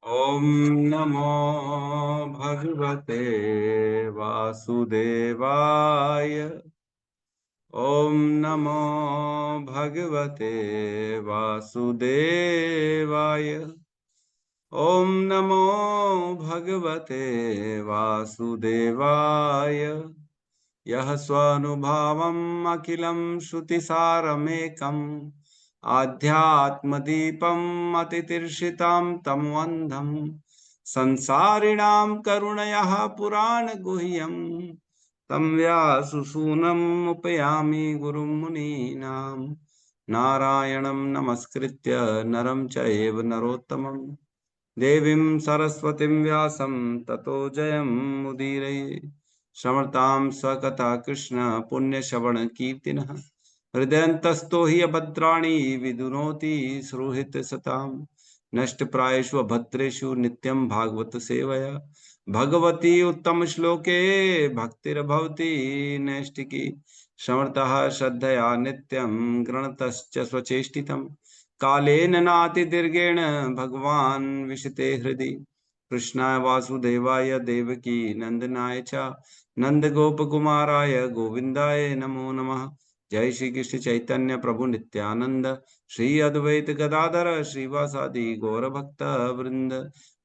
ओम नमो भगवते वासुदेवाय। ओम नमो भगवते वासुदेवाय। ओम नमो भगवते वासुदेवाय। यः स्वानुभावम् अखिलं श्रुतिसारमेकम् आध्यात्मदीपम् अतितीर्षितां तमोऽन्धम् संसारिणां करुणयः पुराणगुह्यम् तं व्याससूनम् उपयामि गुरुं मुनीनां। नारायणं नमस्कृत्य नरं चैव नरोत्तमं देवीं सरस्वतीं व्यासं ततो जयमुदीरये। समर्तां स्वकथा कृष्ण पुण्यश्रवण कीर्तिनः हृदयन्तस्थो हि अभद्राणि विदुनोति सुहृत् सताम्। नष्टप्रायेषु भद्रेषु नित्यं भागवत सेवया भगवती उत्तम श्लोके भक्तिर्भवति नैष्टिकी। समर्थः श्रद्धया नित्यं गृणतश्च स्वचेष्टितम् कालेन नातिदीर्घेण भगवान् विशते हृदि। कृष्णाय वासुदेवाय देवकी नंदनाय च नंदगोपकुमाराय गोविंदाय नमो नमः। जय श्री कृष्ण चैतन्य प्रभु नित्यानंद श्री अद्वैत गदाधर श्रीवासादि गौर भक्त वृंद।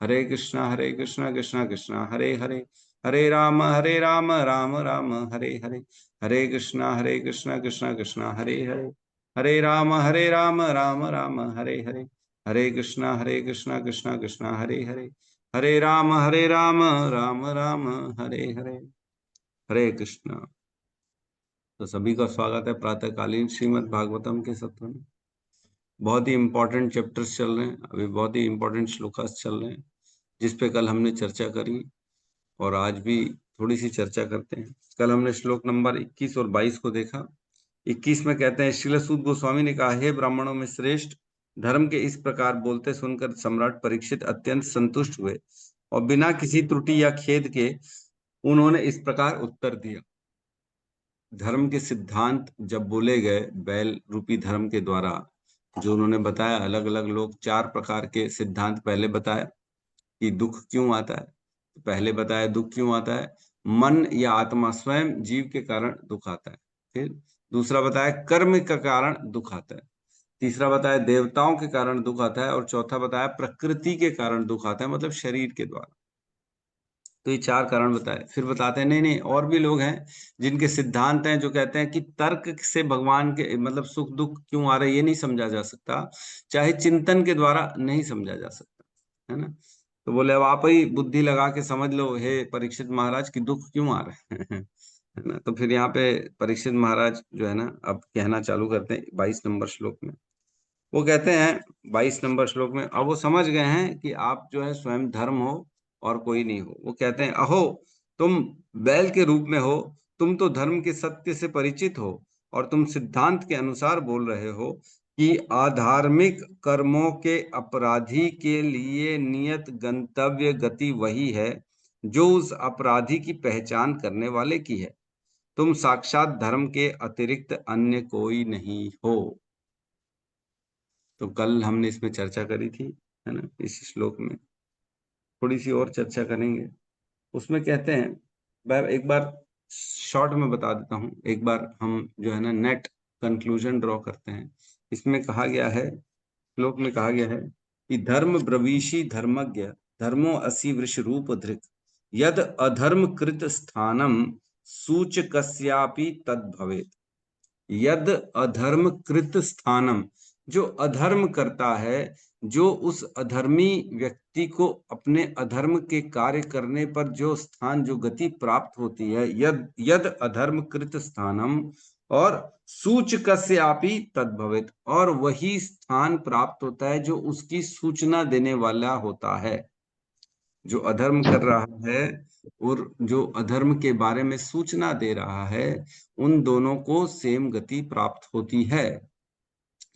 हरे कृष्णा कृष्णा कृष्णा हरे हरे, हरे राम राम राम हरे हरे। हरे कृष्णा कृष्णा कृष्णा हरे हरे, हरे राम राम राम हरे हरे। हरे कृष्णा कृष्णा कृष्णा हरे हरे, हरे राम राम राम हरे हरे। हरे कृष्णा। तो सभी का स्वागत है प्रातःकालीन श्रीमद् भागवतम के सत्र में। बहुत ही इंपॉर्टेंट चैप्टर्स चल रहे हैं, अभी बहुत ही इंपॉर्टेंट श्लोकास चल रहे हैं जिस पे कल हमने चर्चा करी और आज भी थोड़ी सी चर्चा करते हैं। कल हमने श्लोक नंबर 21 और 22 को देखा। 21 में कहते हैं, श्रील सूत गोस्वामी ने कहा, हे ब्राह्मणों में श्रेष्ठ, धर्म के इस प्रकार बोलते सुनकर सम्राट परीक्षित अत्यंत संतुष्ट हुए और बिना किसी त्रुटि या खेद के उन्होंने इस प्रकार उत्तर दिया। धर्म के सिद्धांत जब बोले गए बैल रूपी धर्म के द्वारा, जो उन्होंने बताया, अलग अलग लोग 4 प्रकार के सिद्धांत पहले बताया कि दुख क्यों आता है। तो पहले बताया दुख क्यों आता है, मन या आत्मा स्वयं जीव के कारण दुख आता है। फिर दूसरा बताया कर्म का कारण दुख आता है। तीसरा बताया देवताओं के कारण दुख आता है और चौथा बताया प्रकृति के कारण दुख आता है, मतलब शरीर के द्वारा। तो ये 4 कारण बताए। फिर बताते हैं नहीं नहीं, और भी लोग हैं जिनके सिद्धांत हैं जो कहते हैं कि तर्क से भगवान के मतलब सुख दुख क्यों आ रहे ये नहीं समझा जा सकता, चाहे चिंतन के द्वारा नहीं समझा जा सकता, है ना। तो बोले अब आप ही बुद्धि लगा के समझ लो हे परीक्षित महाराज कि दुख क्यों आ रहे हैं है ना। तो फिर यहाँ पे परीक्षित महाराज जो है ना अब कहना चालू करते हैं 22 नंबर श्लोक में। वो कहते हैं 22 नंबर श्लोक में, अब वो समझ गए हैं कि आप जो है स्वयं धर्म हो और कोई नहीं हो। वो कहते हैं, अहो तुम बैल के रूप में हो, तुम तो धर्म के सत्य से परिचित हो और तुम सिद्धांत के अनुसार बोल रहे हो कि अधार्मिक कर्मों के अपराधी के लिए नियत गंतव्य गति वही है जो उस अपराधी की पहचान करने वाले की है। तुम साक्षात धर्म के अतिरिक्त अन्य कोई नहीं हो। तो कल हमने इसमें चर्चा करी थी, है ना। इस श्लोक में थोड़ी सी और चर्चा करेंगे। उसमें कहते हैं, एक बार शॉर्ट में बता देता हूँ, एक बार हम जो है ना नेट कंक्लूजन ड्रॉ करते हैं। इसमें कहा गया है, श्लोक में कहा गया है कि धर्म ब्रवीषि धर्मज्ञ धर्मो असि वृष रूप धृक यद अधर्म कृत स्थानम सूचकस्यापि तद भवेत्। यद अधर्म कृत स्थानम, जो अधर्म करता है, जो उस अधर्मी व्यक्ति को अपने अधर्म के कार्य करने पर जो स्थान जो गति प्राप्त होती है, यद यद अधर्म कृत स्थानम और सूचकस्यापि तद्भवेत्, और वही स्थान प्राप्त होता है जो उसकी सूचना देने वाला होता है। जो अधर्म कर रहा है और जो अधर्म के बारे में सूचना दे रहा है, उन दोनों को सेम गति प्राप्त होती है।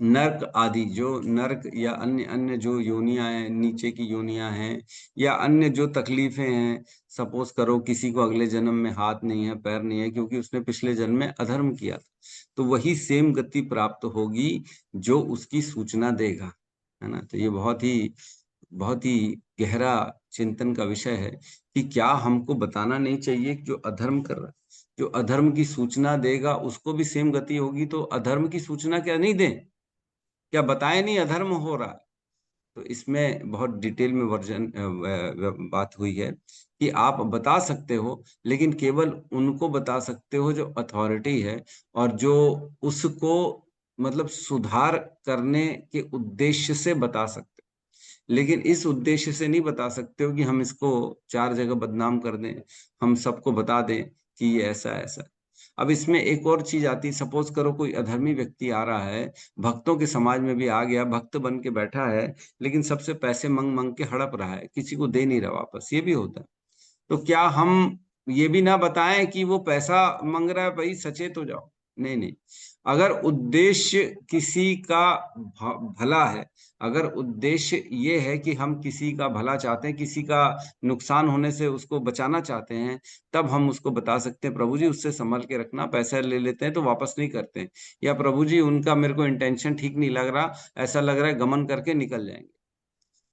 नर्क आदि, जो नर्क या अन्य अन्य जो योनियां हैं, नीचे की योनियां हैं, या अन्य जो तकलीफें हैं, सपोज करो किसी को अगले जन्म में हाथ नहीं है पैर नहीं है क्योंकि उसने पिछले जन्म में अधर्म किया था, तो वही सेम गति प्राप्त होगी जो उसकी सूचना देगा, है ना। तो ये बहुत ही गहरा चिंतन का विषय है कि क्या हमको बताना नहीं चाहिए कि जो अधर्म कर रहा है, जो अधर्म की सूचना देगा उसको भी सेम गति होगी, तो अधर्म की सूचना क्या नहीं दें, क्या बताएं नहीं अधर्म हो रहा है। तो इसमें बहुत डिटेल में बात हुई है कि आप बता सकते हो, लेकिन केवल उनको बता सकते हो जो अथॉरिटी है और जो उसको मतलब सुधार करने के उद्देश्य से बता सकते हो। लेकिन इस उद्देश्य से नहीं बता सकते हो कि हम इसको चार जगह बदनाम कर दें, हम सबको बता दें कि ये ऐसा ऐसा। अब इसमें एक और चीज आती है, सपोज करो कोई अधर्मी व्यक्ति आ रहा है, भक्तों के समाज में भी आ गया, भक्त बन के बैठा है, लेकिन सबसे पैसे मंग मंग के हड़प रहा है, किसी को दे नहीं रहा वापस, ये भी होता है। तो क्या हम ये भी ना बताएं कि वो पैसा मांग रहा है, भाई सचेत हो जाओ? नहीं नहीं, अगर उद्देश्य किसी का भला है, अगर उद्देश्य ये है कि हम किसी का भला चाहते हैं, किसी का नुकसान होने से उसको बचाना चाहते हैं, तब हम उसको बता सकते हैं प्रभु जी उससे संभल के रखना, पैसा ले लेते हैं तो वापस नहीं करते हैं, या प्रभु जी उनका मेरे को इंटेंशन ठीक नहीं लग रहा, ऐसा लग रहा है गमन करके निकल जाएंगे।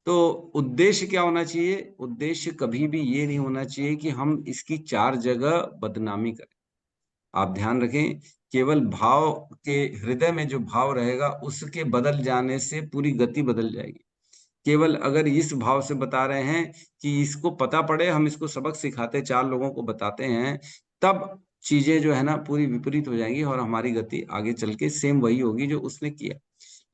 तो उद्देश्य क्या होना चाहिए? उद्देश्य कभी भी ये नहीं होना चाहिए कि हम इसकी चार जगह बदनामी करें। आप ध्यान रखें, केवल भाव के हृदय में जो भाव रहेगा उसके बदल जाने से पूरी गति बदल जाएगी। केवल अगर इस भाव से बता रहे हैं कि इसको पता पड़े, हम इसको सबक सिखाते, चार लोगों को बताते हैं, तब चीजें जो है ना पूरी विपरीत हो जाएंगी और हमारी गति आगे चल के सेम वही होगी जो उसने किया।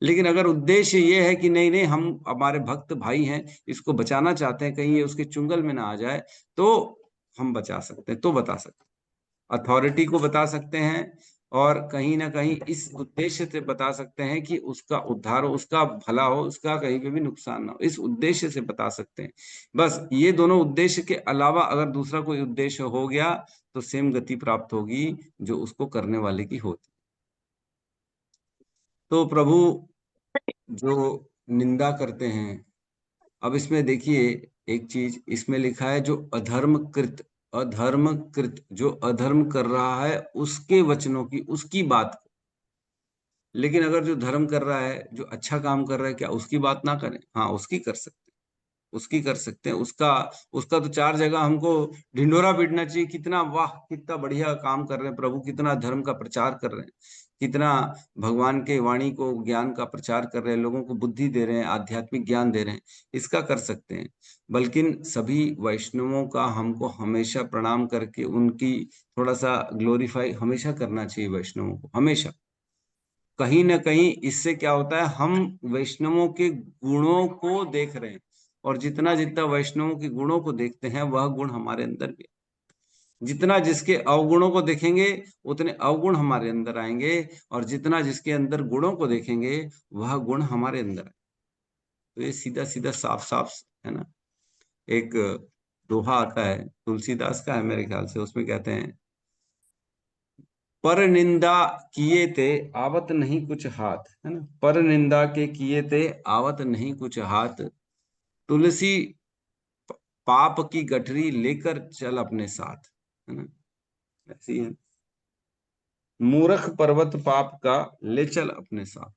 लेकिन अगर उद्देश्य ये है कि नहीं नहीं हम हमारे भक्त भाई हैं, इसको बचाना चाहते हैं, कहीं ये उसके चुंगल में ना आ जाए, तो हम बचा सकते हैं, तो बता सकते हैं, अथॉरिटी को बता सकते हैं, और कहीं ना कहीं इस उद्देश्य से बता सकते हैं कि उसका उद्धार हो, उसका भला हो, उसका कहीं पे भी नुकसान ना हो, इस उद्देश्य से बता सकते हैं। बस ये दोनों उद्देश्य के अलावा अगर दूसरा कोई उद्देश्य हो गया तो सेम गति प्राप्त होगी जो उसको करने वाले की होती। तो प्रभु जो निंदा करते हैं, अब इसमें देखिए एक चीज इसमें लिखा है, जो अधर्म कृत, अधर्म कृत जो अधर्म कर रहा है उसके वचनों की, उसकी बात को। लेकिन अगर जो धर्म कर रहा है, जो अच्छा काम कर रहा है, क्या उसकी बात ना करें? हाँ, उसकी कर सकते हैं, उसकी कर सकते हैं, उसका उसका तो चार जगह हमको ढिंडोरा पीटना चाहिए, कितना वाह कितना बढ़िया काम कर रहे हैं प्रभु, कितना धर्म का प्रचार कर रहे हैं, कितना भगवान के वाणी को ज्ञान का प्रचार कर रहे हैं, लोगों को बुद्धि दे रहे हैं, आध्यात्मिक ज्ञान दे रहे हैं, इसका कर सकते हैं। बल्कि सभी वैष्णवों का हमको हमेशा प्रणाम करके उनकी थोड़ा सा ग्लोरीफाई हमेशा करना चाहिए, वैष्णवों को हमेशा। कहीं ना कहीं इससे क्या होता है, हम वैष्णवों के गुणों को देख रहे हैं, और जितना जितना वैष्णवों के गुणों को देखते हैं वह गुण हमारे अंदर भी, जितना जिसके अवगुणों को देखेंगे उतने अवगुण हमारे अंदर आएंगे, और जितना जिसके अंदर गुणों को देखेंगे वह गुण हमारे अंदर आएंगे। तो ये सीधा सीधा साफ साफ है ना। एक दोहा आता है, तुलसीदास का है मेरे ख्याल से, उसमें कहते हैं, पर निंदा किए ते आवत नहीं कुछ हाथ, है ना, पर निंदा के किए ते आवत नहीं कुछ हाथ, तुलसी पाप की गठरी लेकर चल अपने साथ, है ना, ऐसी है, मूर्ख पर्वत पाप का ले चल अपने साथ,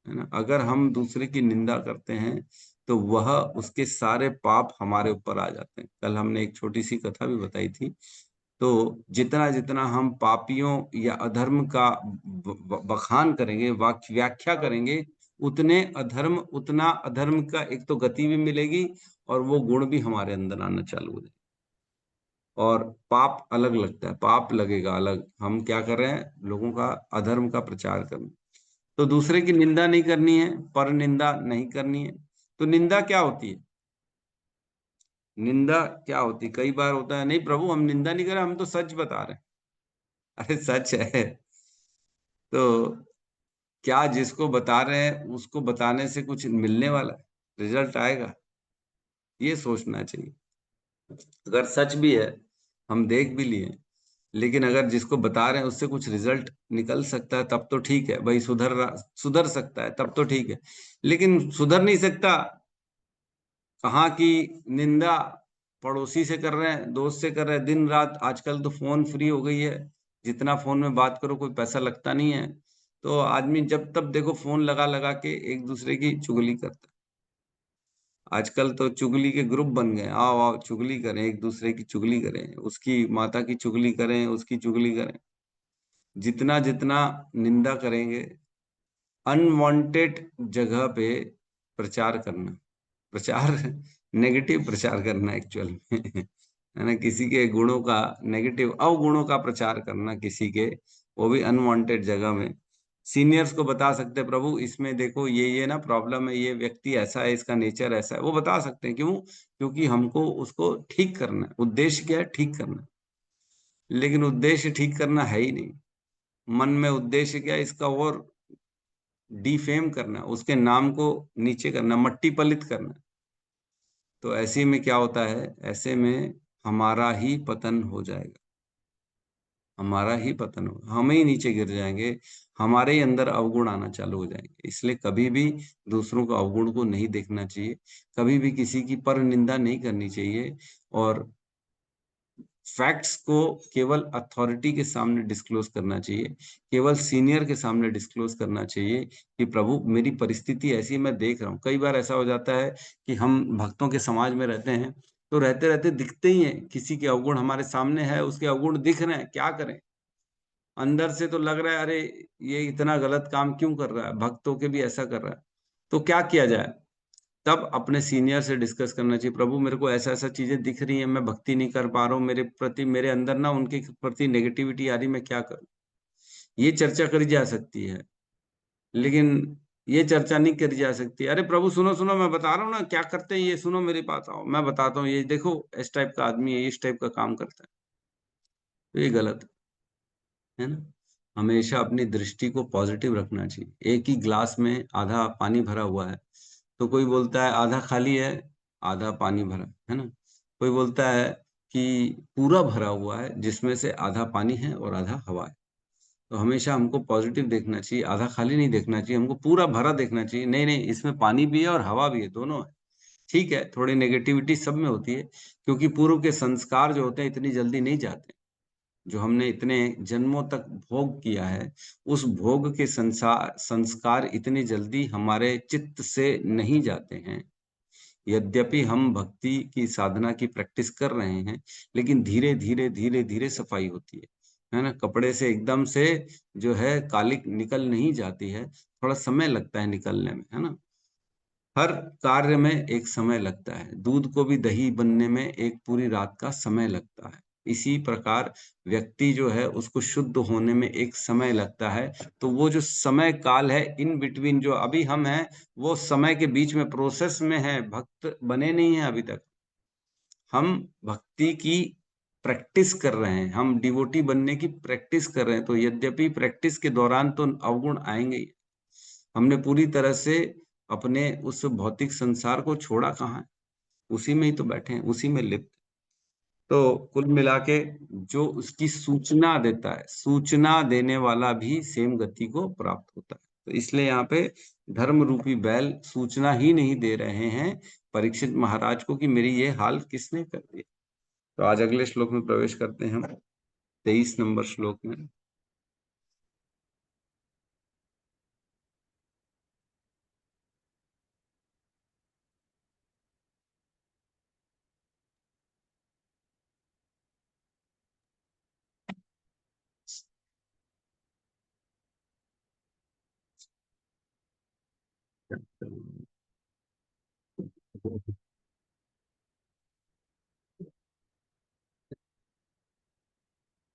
है ना। अगर हम दूसरे की निंदा करते हैं तो वह उसके सारे पाप हमारे ऊपर आ जाते हैं। कल हमने एक छोटी सी कथा भी बताई थी। तो जितना जितना हम पापियों या अधर्म का बखान करेंगे, व्याख्या करेंगे, उतने अधर्म, उतना अधर्म का एक तो गति भी मिलेगी और वो गुण भी हमारे अंदर आना चालू हो जाए। और पाप अलग लगता है, पाप लगेगा अलग, हम क्या कर रहे हैं, लोगों का अधर्म का प्रचार करना। तो दूसरे की निंदा नहीं करनी है, पर निंदा नहीं करनी है। तो निंदा क्या होती है? निंदा क्या होती, कई बार होता है, नहीं प्रभु हम निंदा नहीं कर रहे, हम तो सच बता रहे हैं। अरे सच है तो क्या जिसको बता रहे हैं उसको बताने से कुछ मिलने वाला है, रिजल्ट आएगा? ये सोचना चाहिए। अगर सच भी है, हम देख भी लिए, लेकिन अगर जिसको बता रहे हैं उससे कुछ रिजल्ट निकल सकता है तब तो ठीक है भाई, सुधर सकता है तब तो ठीक है। लेकिन सुधर नहीं सकता, कहाँ की निंदा पड़ोसी से कर रहे हैं, दोस्त से कर रहे हैं, दिन रात, आजकल तो फोन फ्री हो गई है, जितना फोन में बात करो कोई पैसा लगता नहीं है, तो आदमी जब तब देखो फोन लगा लगा के एक दूसरे की चुगली करता है। आजकल तो चुगली के ग्रुप बन गए, आओ आओ चुगली करें, एक दूसरे की चुगली करें, उसकी माता की चुगली करें, उसकी चुगली करें। जितना जितना निंदा करेंगे, अनवांटेड जगह पे प्रचार करना, प्रचार नेगेटिव प्रचार करना एक्चुअल में है ना, किसी के गुणों का, नेगेटिव अवगुणों का प्रचार करना किसी के, वो भी अनवांटेड जगह में। सीनियर्स को बता सकते हैं, प्रभु इसमें देखो ये ना प्रॉब्लम है, ये व्यक्ति ऐसा है, इसका नेचर ऐसा है, वो बता सकते हैं। क्यों? क्योंकि हमको उसको ठीक करना है। उद्देश्य क्या है? ठीक करना है। लेकिन उद्देश्य ठीक करना है ही नहीं, मन में उद्देश्य क्या है? इसका और डिफेम करना, उसके नाम को नीचे करना, मट्टी पलित करना। तो ऐसे में क्या होता है? ऐसे में हमारा ही पतन हो जाएगा, हमारा ही पतन होगा, हम ही नीचे गिर जाएंगे, हमारे ही अंदर अवगुण आना चालू हो जाएंगे। इसलिए कभी भी दूसरों के अवगुण को नहीं देखना चाहिए, कभी भी किसी की पर निंदा नहीं करनी चाहिए, और फैक्ट्स को केवल अथॉरिटी के सामने डिस्क्लोज करना चाहिए, केवल सीनियर के सामने डिस्क्लोज करना चाहिए कि प्रभु मेरी परिस्थिति ऐसी मैं देख रहा हूँ। कई बार ऐसा हो जाता है कि हम भक्तों के समाज में रहते हैं, तो रहते रहते दिखते ही हैं, किसी के अवगुण हमारे सामने है, उसके अवगुण दिख रहे हैं, क्या करें? अंदर से तो लग रहा है अरे ये इतना गलत काम क्यों कर रहा है, भक्तों के भी ऐसा कर रहा है, तो क्या किया जाए? तब अपने सीनियर से डिस्कस करना चाहिए, प्रभु मेरे को ऐसा ऐसा चीजें दिख रही हैं, मैं भक्ति नहीं कर पा रहा हूँ, मेरे प्रति, मेरे अंदर ना उनके प्रति नेगेटिविटी आ रही, मैं क्या करूँ? ये चर्चा करी जा सकती है। लेकिन ये चर्चा नहीं करी जा सकती, अरे प्रभु सुनो सुनो, मैं बता रहा हूँ ना क्या करते हैं, ये सुनो मेरे पास आओ, मैं बताता हूँ, ये देखो इस टाइप का आदमी है, इस टाइप का काम करता है। तो ये गलत है ना। हमेशा अपनी दृष्टि को पॉजिटिव रखना चाहिए। एक ही ग्लास में आधा पानी भरा हुआ है, तो कोई बोलता है आधा खाली है, आधा पानी भरा है ना। कोई बोलता है कि पूरा भरा हुआ है, जिसमें से आधा पानी है और आधा हवा है। तो हमेशा हमको पॉजिटिव देखना चाहिए, आधा खाली नहीं देखना चाहिए, हमको पूरा भरा देखना चाहिए। नहीं नहीं, इसमें पानी भी है और हवा भी है, दोनों है। ठीक है, थोड़ी नेगेटिविटी सब में होती है, क्योंकि पूर्व के संस्कार जो होते हैं इतनी जल्दी नहीं जाते। जो हमने इतने जन्मों तक भोग किया है, उस भोग के संस्कार इतनी जल्दी हमारे चित्त से नहीं जाते हैं। यद्यपि हम भक्ति की साधना की प्रैक्टिस कर रहे हैं, लेकिन धीरे धीरे धीरे धीरे सफाई होती है ना। कपड़े से एकदम से जो है कालिक निकल नहीं जाती है, थोड़ा समय लगता है निकलने में, है ना। हर कार्य में एक समय लगता है, दूध को भी दही बनने में एक पूरी रात का समय लगता है। इसी प्रकार व्यक्ति जो है उसको शुद्ध होने में एक समय लगता है। तो वो जो समय काल है इन बिटवीन, जो अभी हम हैं, वो समय के बीच में प्रोसेस में है, भक्त बने नहीं है अभी तक। हम भक्ति की प्रैक्टिस कर रहे हैं, हम डिवोटी बनने की प्रैक्टिस कर रहे हैं। तो यद्यपि प्रैक्टिस के दौरान तो अवगुण आएंगे ही। हमने पूरी तरह से अपने उस भौतिक संसार को छोड़ा कहाँ है? उसी में ही तो बैठे हैं, उसी में लिप्त। तो कुल मिला के जो उसकी सूचना देता है, सूचना देने वाला भी सेम गति को प्राप्त होता है। तो इसलिए यहाँ पे धर्म रूपी बैल सूचना ही नहीं दे रहे हैं परीक्षित महाराज को कि मेरी ये हाल किसने कर दिया। तो आज अगले श्लोक में प्रवेश करते हैं हम, 23 नंबर श्लोक में।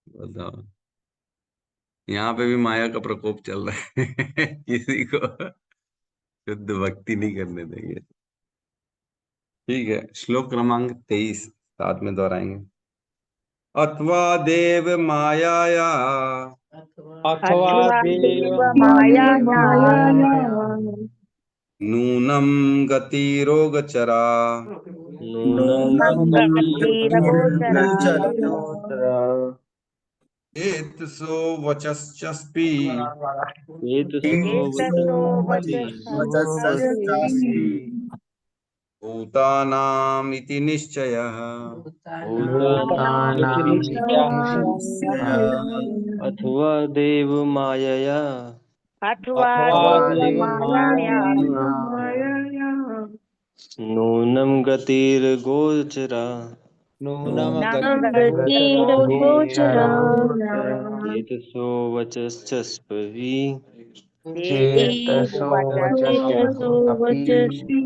बताओ, यहाँ पे भी माया का प्रकोप चल रहा है किसी को शुद्ध भक्ति नहीं करने देंगे। ठीक है, श्लोक क्रमांक 23 साथ में दोहराएंगे। अथवा देव मायाया अथवा अथवा देव देव मायया मायाया नूनं गतिरोगचरा नूनं गतिरगोचरा गतिर्गोचरा एतसो वचश्चस्पि हेतुसो एततो वचस्सास्ति वचस्सास्ति भूतानामिति निश्चयः भूतानामिति निश्चयः अथवा देव मायया अथवा अथवा देव देव मायाया मायया नूनं गतिर्गोचरा नूनं नूनं गतिर्गोचरा गतिर्गोचरा चेतसो वचश्चस्पवि चेतसो चेतसो वचस्पति वचस्ति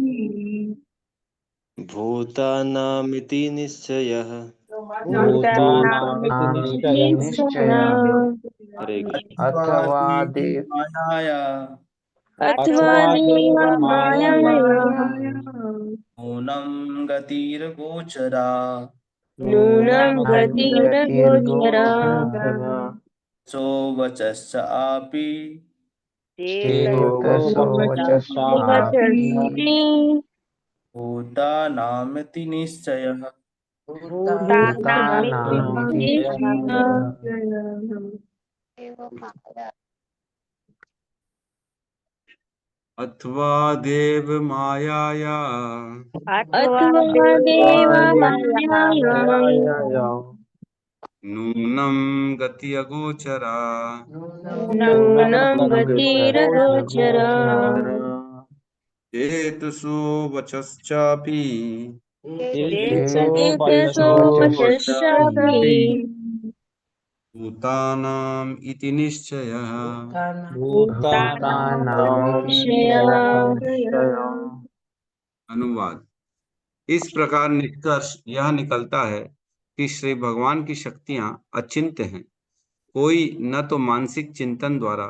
भूतानामिति निश्चयः। भूतानामिति निश्चया निश्चयः हरे कृष्ण। अथवा देव मायाया अथवा अथवा देव देव मायया मायया नूनं गतिर्गोचरा नूनं नूनं गतिर्गोचरा गतिर्गोचरा सो वचश्च अपि चेतसो वचस्पति वचस्ति भूतानामिति निश्चयः। भूतानामिति निश्चयः अथवा देव मायाया अथवा देव मायया नूनं गति अगोचरा नूनं गतिर्गोचरा चेतसो वचश्चापि चेतसो वचस्ति भूतानाम् इति निश्चयः। भूतानामिति निश्चया निश्चयः अनुवाद। इस प्रकार निष्कर्ष यह निकलता है कि श्री भगवान की शक्तियां अचिंत्य हैं। कोई न तो मानसिक चिंतन द्वारा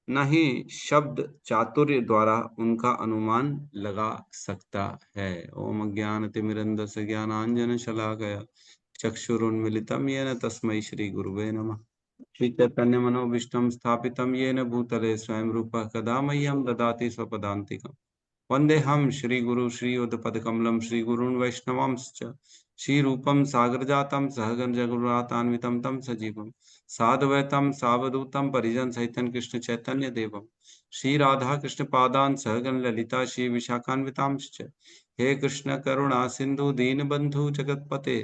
न ही शब्द चातुर्य द्वारा उनका अनुमान लगा सकता है। ओम अज्ञानतिमिरन्धस्य ज्ञानांजन शलाकया चक्षुरुन्मीलितं येन तस्मै श्री गुरुवे नमः। श्री चैतन्य मनोभीष्टं स्थापितं येन भूतले स्वयं रूपः कदा मह्यं ददाति स्वपदान्तिकम्। वन्देऽहं श्रीगुरु श्रीयुतपदकमलं श्रीगुरून् वैष्णवांश्च श्रीरूपं सागरजातं सहगण जगुरातान्वितं तं सजीवं साद्वैतं सावधूतं परिजन सहितं कृष्ण चैतन्य देवं श्री राधा कृष्ण पादान् सहगण ललिता श्री विशाखान्वितांश्च। हे कृष्ण करुणा सिंधु दीनबंधु जगतपते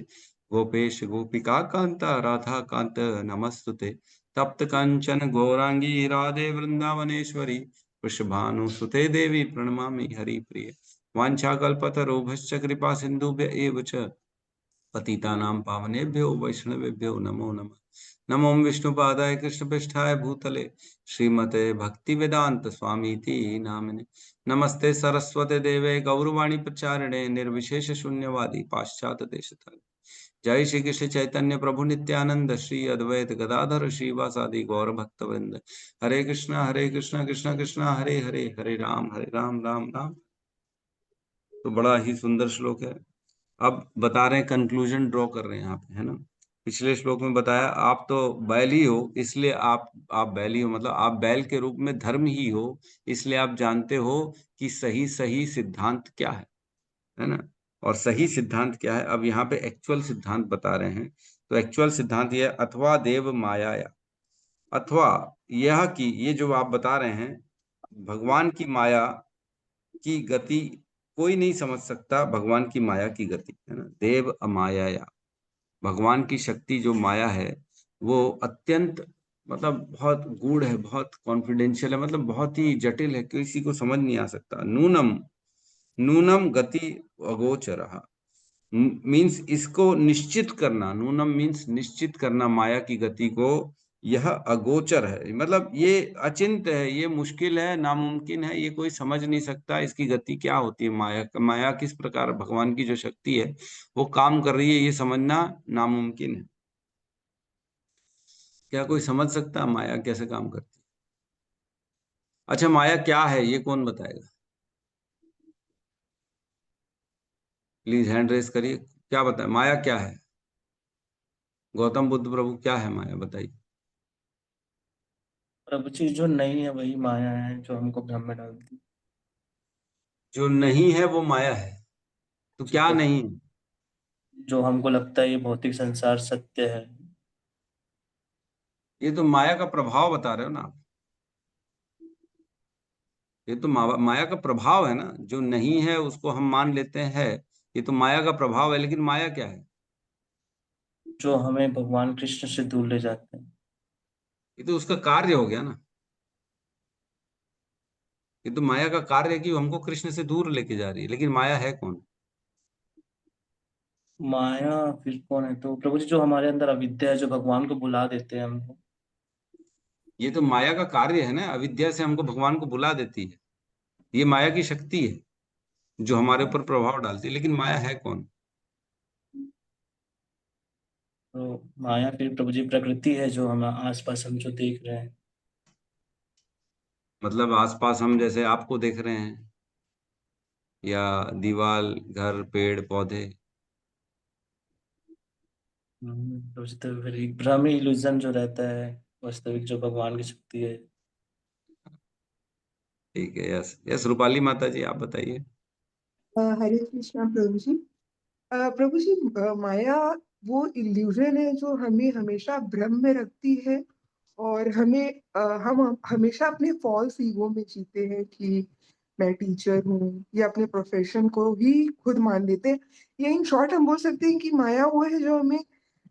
गोपेश गोपिका कांता राधा कांत नमस्तुते। तप्त कंचन गौरांगी राधे वृंदावनेश्वरी वृषभानुसुते देवी प्रणमामि हरिप्रिय। वाञ्छाकल्पतरुभ्यश्च कृपा सिन्धुभ्य एव च पतितानां पावनेभ्यो वैष्णवेभ्यो नमो नमः। नमो विष्णुपादाय कृष्णपृष्ठाय भूतले श्रीमते भक्तिवेदांत स्वामीति नामिने। नमस्ते सरस्वते देवे गौरवाणी प्रचारिणे निर्विशेष शून्यवादी पाश्चात्य देशतारिणे। जय श्री कृष्ण चैतन्य प्रभु नित्यानंद श्री अद्वैत गदाधर श्रीवासादि गौर भक्तवृंद। हरे कृष्णा कृष्ण कृष्णा हरे हरे हरे राम राम राम। तो बड़ा ही सुंदर श्लोक है। अब बता रहे हैं, कंक्लूजन ड्रॉ कर रहे हैं यहाँ पे, है ना। पिछले श्लोक में बताया आप तो बैल ही हो, इसलिए आप बैल ही हो, मतलब आप बैल के रूप में धर्म ही हो, इसलिए आप जानते हो कि सही सही सिद्धांत क्या है ना। और सही सिद्धांत क्या है, अब यहाँ पे एक्चुअल सिद्धांत बता रहे हैं। तो एक्चुअल सिद्धांत यह अथवा देव मायाया, अथवा यह कि ये जो आप बता रहे हैं भगवान की माया की गति कोई नहीं समझ सकता, भगवान की माया की गति, है ना। देव अमायाया, भगवान की शक्ति जो माया है वो अत्यंत मतलब बहुत गूढ़ है, बहुत कॉन्फिडेंशियल है, मतलब बहुत ही जटिल है, किसी को समझ नहीं आ सकता। नूनम नूनम गति अगोचरः मीन्स इसको निश्चित करना, नूनम मीन्स निश्चित करना माया की गति को, यह अगोचर है, मतलब ये अचिंत है, ये मुश्किल है, नामुमकिन है, ये कोई समझ नहीं सकता इसकी गति क्या होती है। माया किस प्रकार भगवान की जो शक्ति है वो काम कर रही है, ये समझना नामुमकिन है। क्या कोई समझ सकता है माया कैसे काम करती है? अच्छा, माया क्या है ये कौन बताएगा? प्लीज हैंड रेस करिए, क्या बताए माया क्या है? गौतम बुद्ध प्रभु, क्या है माया, बताइए। प्रभु जी, जो नहीं है वही माया है जो हमको भ्रम में डालती जो नहीं है वो माया है, तो है। क्या नहीं है? जो हमको लगता है ये भौतिक संसार सत्य है। ये तो माया का प्रभाव बता रहे हो ना आप। ये तो माया का प्रभाव है ना, जो नहीं है उसको हम मान लेते हैं, ये तो माया का प्रभाव है। लेकिन माया क्या है? जो हमें भगवान कृष्ण से दूर ले जाते हैं। ये तो उसका कार्य हो गया ना, ये तो माया का कार्य है कि वो हमको कृष्ण से दूर लेके जा रही है, लेकिन माया है कौन? माया फिर कौन है? तो प्रभु जी जो हमारे अंदर अविद्या है, जो भगवान को भुला देते हैं हमको। ये तो माया का कार्य है ना, अविद्या से हमको भगवान को बुला देती है। ये माया की शक्ति है जो हमारे ऊपर प्रभाव डालती है, लेकिन माया है कौन? तो माया फिर प्रभु जी प्रकृति है, जो हम आसपास हम जो देख रहे हैं। मतलब आसपास हम जैसे आपको देख रहे हैं, या दीवार, घर, पेड़, पौधे। प्रभु जी तो फिर एक भ्रम इल्यूजन जो रहता है, वास्तविक जो भगवान की शक्ति है। ठीक है, यस यस। रूपाली माता जी आप बताइए। हरे कृष्णा प्रभु जी। प्रभु जी, माया वो इल्यूजन है जो हमें हमेशा भ्रम में रखती है, और हम हमेशा अपने फॉल्स ईगो में जीते हैं कि मैं टीचर हूँ, या अपने प्रोफेशन को ही खुद मान लेते हैं। या इन शॉर्ट हम बोल सकते हैं कि माया वो है जो हमें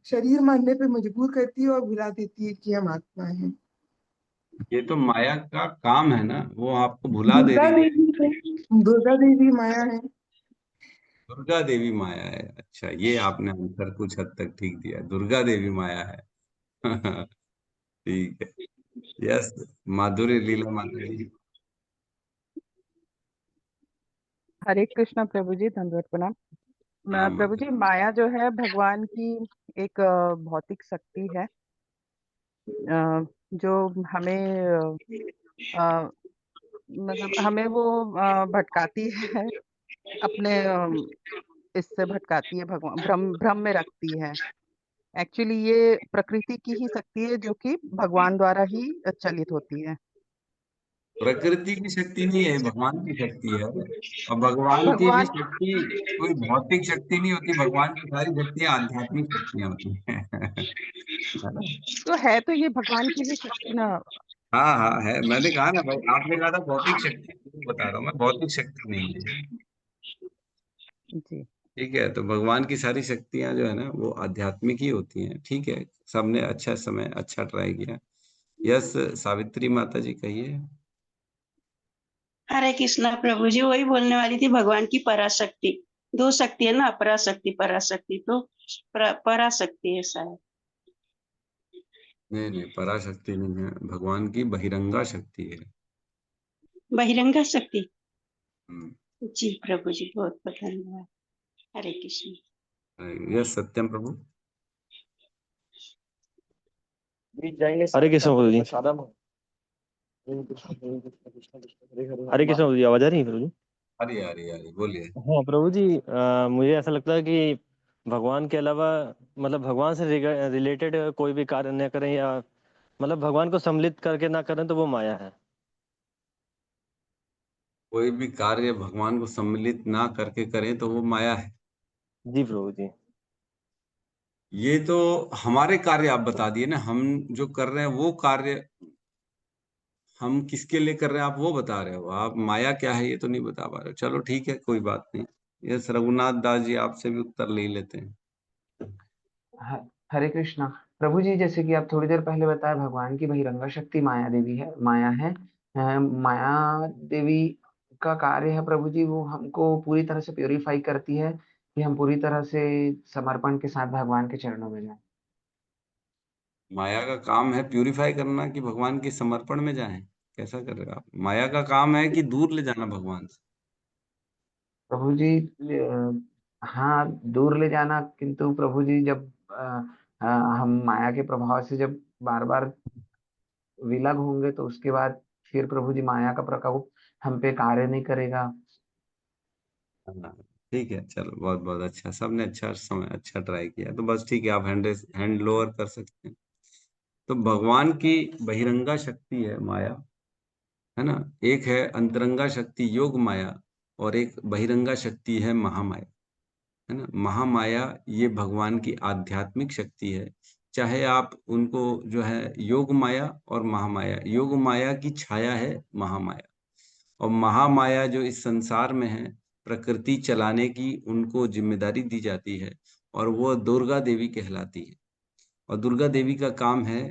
शरीर मानने पे मजबूर करती है और भुला देती है कि हम आत्मा हैं। ये तो माया का काम है ना, वो आपको भुला दे दुर्गा रही है। देवी है, दुर्गा देवी माया है। दुर्गा देवी माया है, अच्छा, ये आपने आंसर कुछ हद तक ठीक दिया, दुर्गा देवी माया है। ठीक है, यस। माधुरी लीला माता जी। हरे कृष्णा प्रभु जी, दंडवत प्रणाम। हाँ प्रभु जी, माधुरी। माया जो है भगवान की एक भौतिक शक्ति है, जो हमें मतलब हमें वो भटकाती है, अपने इससे भटकाती है, भगवान भ्रम भ्रम में रखती है। एक्चुअली ये प्रकृति की ही शक्ति है जो कि भगवान द्वारा ही चलित होती है। प्रकृति की शक्ति नहीं है, भगवान की शक्ति है। और भगवान की भी भगवान शक्ति कोई भौतिक शक्ति नहीं होती, भगवान की सारी शक्तियां आध्यात्मिक शक्तियां होती हैं। है ना? तो है, तो ये भगवान की ही शक्ति ना। हाँ हाँ है, मैंने कहा ना भाई, आपने कहा था भौतिक शक्ति, बता रहा हूँ मैं, भौतिक शक्ति नहीं है। जी। ठीक है, तो भगवान की सारी शक्तियां जो है ना वो आध्यात्मिक ही होती हैं। ठीक है, सबने अच्छा समय अच्छा ट्राई किया। यस, सावित्री माता जी कहिए। हरे कृष्णा प्रभु जी, वही बोलने वाली थी, भगवान की पराशक्ति। दो शक्ति है ना, पराशक्ति पराशक्ति, तो पराशक्ति है शायद। नहीं नहीं, पराशक्ति नहीं है, भगवान की बहिरंगा शक्ति है। बहिरंगा शक्ति। हम्म, जी प्रभु जी, बहुत बहुत धन्यवाद। हरे कृष्ण। यस सत्यम प्रभु। हरे कृष्ण प्रभु जी। हरे कृष्ण प्रभु जी, आवाज आ रही है प्रभु जी? अरे अरे अरे बोलिए। हाँ प्रभु जी, मुझे ऐसा लगता है कि भगवान के अलावा, मतलब भगवान से रिलेटेड कोई भी कार्य न करें, या मतलब भगवान को सम्मिलित करके ना करें, तो वो माया है। कोई भी कार्य भगवान को सम्मिलित ना करके करें तो वो माया है। जी प्रभु जी। ये तो हमारे कार्य आप बता दिए ना, हम जो कर रहे हैं वो कार्य हम किसके लिए कर रहे हैं आप वो बता रहे हो, आप माया क्या है ये तो नहीं बता पा रहे हो। चलो ठीक है, कोई बात नहीं। यस, रघुनाथ दास जी आपसे भी उत्तर ले लेते हैं। ह- हरे कृष्णा प्रभु जी, जैसे कि आप थोड़ी देर पहले बताया, भगवान की बहिरंगा शक्ति माया देवी है, माया है। माया देवी का कार्य है प्रभु जी, वो हमको पूरी तरह से प्योरीफाई करती है कि हम पूरी तरह से समर्पण के साथ भगवान के चरणों में जाएं। माया का काम है प्यूरिफाई करना कि भगवान के समर्पण में जाएं? कैसा कर रहे हो आप? माया का काम है कि दूर ले जाना भगवान से। प्रभु जी, हाँ, दूर ले जाना, किंतु प्रभु जी जब हम माया के प्रभाव से जब बार बार विलग होंगे, तो उसके बाद फिर प्रभु जी माया का प्रकोप हम पे कार्य नहीं करेगा। हाँ, ठीक है, चलो बहुत बहुत अच्छा, सबने अच्छा समय अच्छा ट्राई किया, तो बस ठीक है, आप हैंड हैंड लोअर कर सकते हैं। तो भगवान की बहिरंगा शक्ति है माया, है ना। एक है अंतरंगा शक्ति योग माया, और एक बहिरंगा शक्ति है महामाया, है ना। महामाया ये भगवान की आध्यात्मिक शक्ति है। चाहे आप उनको जो है योग माया और महामाया, योग माया की छाया है महामाया, और महामाया जो इस संसार में है, प्रकृति चलाने की उनको जिम्मेदारी दी जाती है, और वो दुर्गा देवी कहलाती है। और दुर्गा देवी का काम है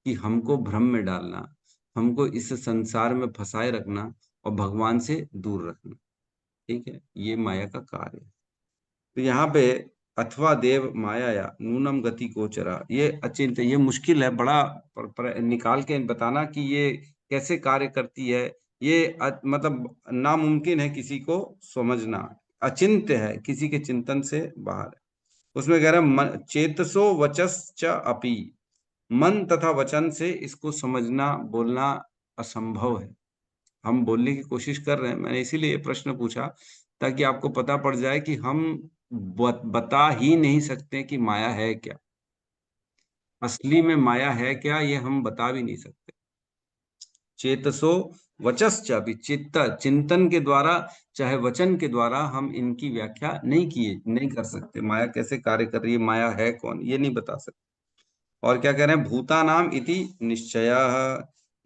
कि हमको भ्रम में डालना, हमको इस संसार में फंसाए रखना, और भगवान से दूर रखना। ठीक है, ये माया का कार्य है। तो यहाँ पे अथवा देव माया या नूनम गति गोचरा, ये अचिंत, ये मुश्किल है बड़ा निकाल के बताना कि ये कैसे कार्य करती है। ये मतलब नामुमकिन है किसी को समझना, अचिंत्य है, किसी के चिंतन से बाहर है। उसमें कह रहा है चेतसो वचस च अपि, मन तथा वचन से इसको समझना बोलना असंभव है। हम बोलने की कोशिश कर रहे हैं, मैंने इसीलिए प्रश्न पूछा ताकि आपको पता पड़ जाए कि हम बता ही नहीं सकते कि माया है क्या, असली में माया है क्या, ये हम बता भी नहीं सकते। चेतसो वचश्च भी, चिंतन के द्वारा चाहे वचन के द्वारा हम इनकी व्याख्या नहीं कर सकते। माया कैसे कार्य कर रही है, माया है कौन, ये नहीं बता सकते। और क्या कह रहे हैं, भूतानाम इति निश्चय,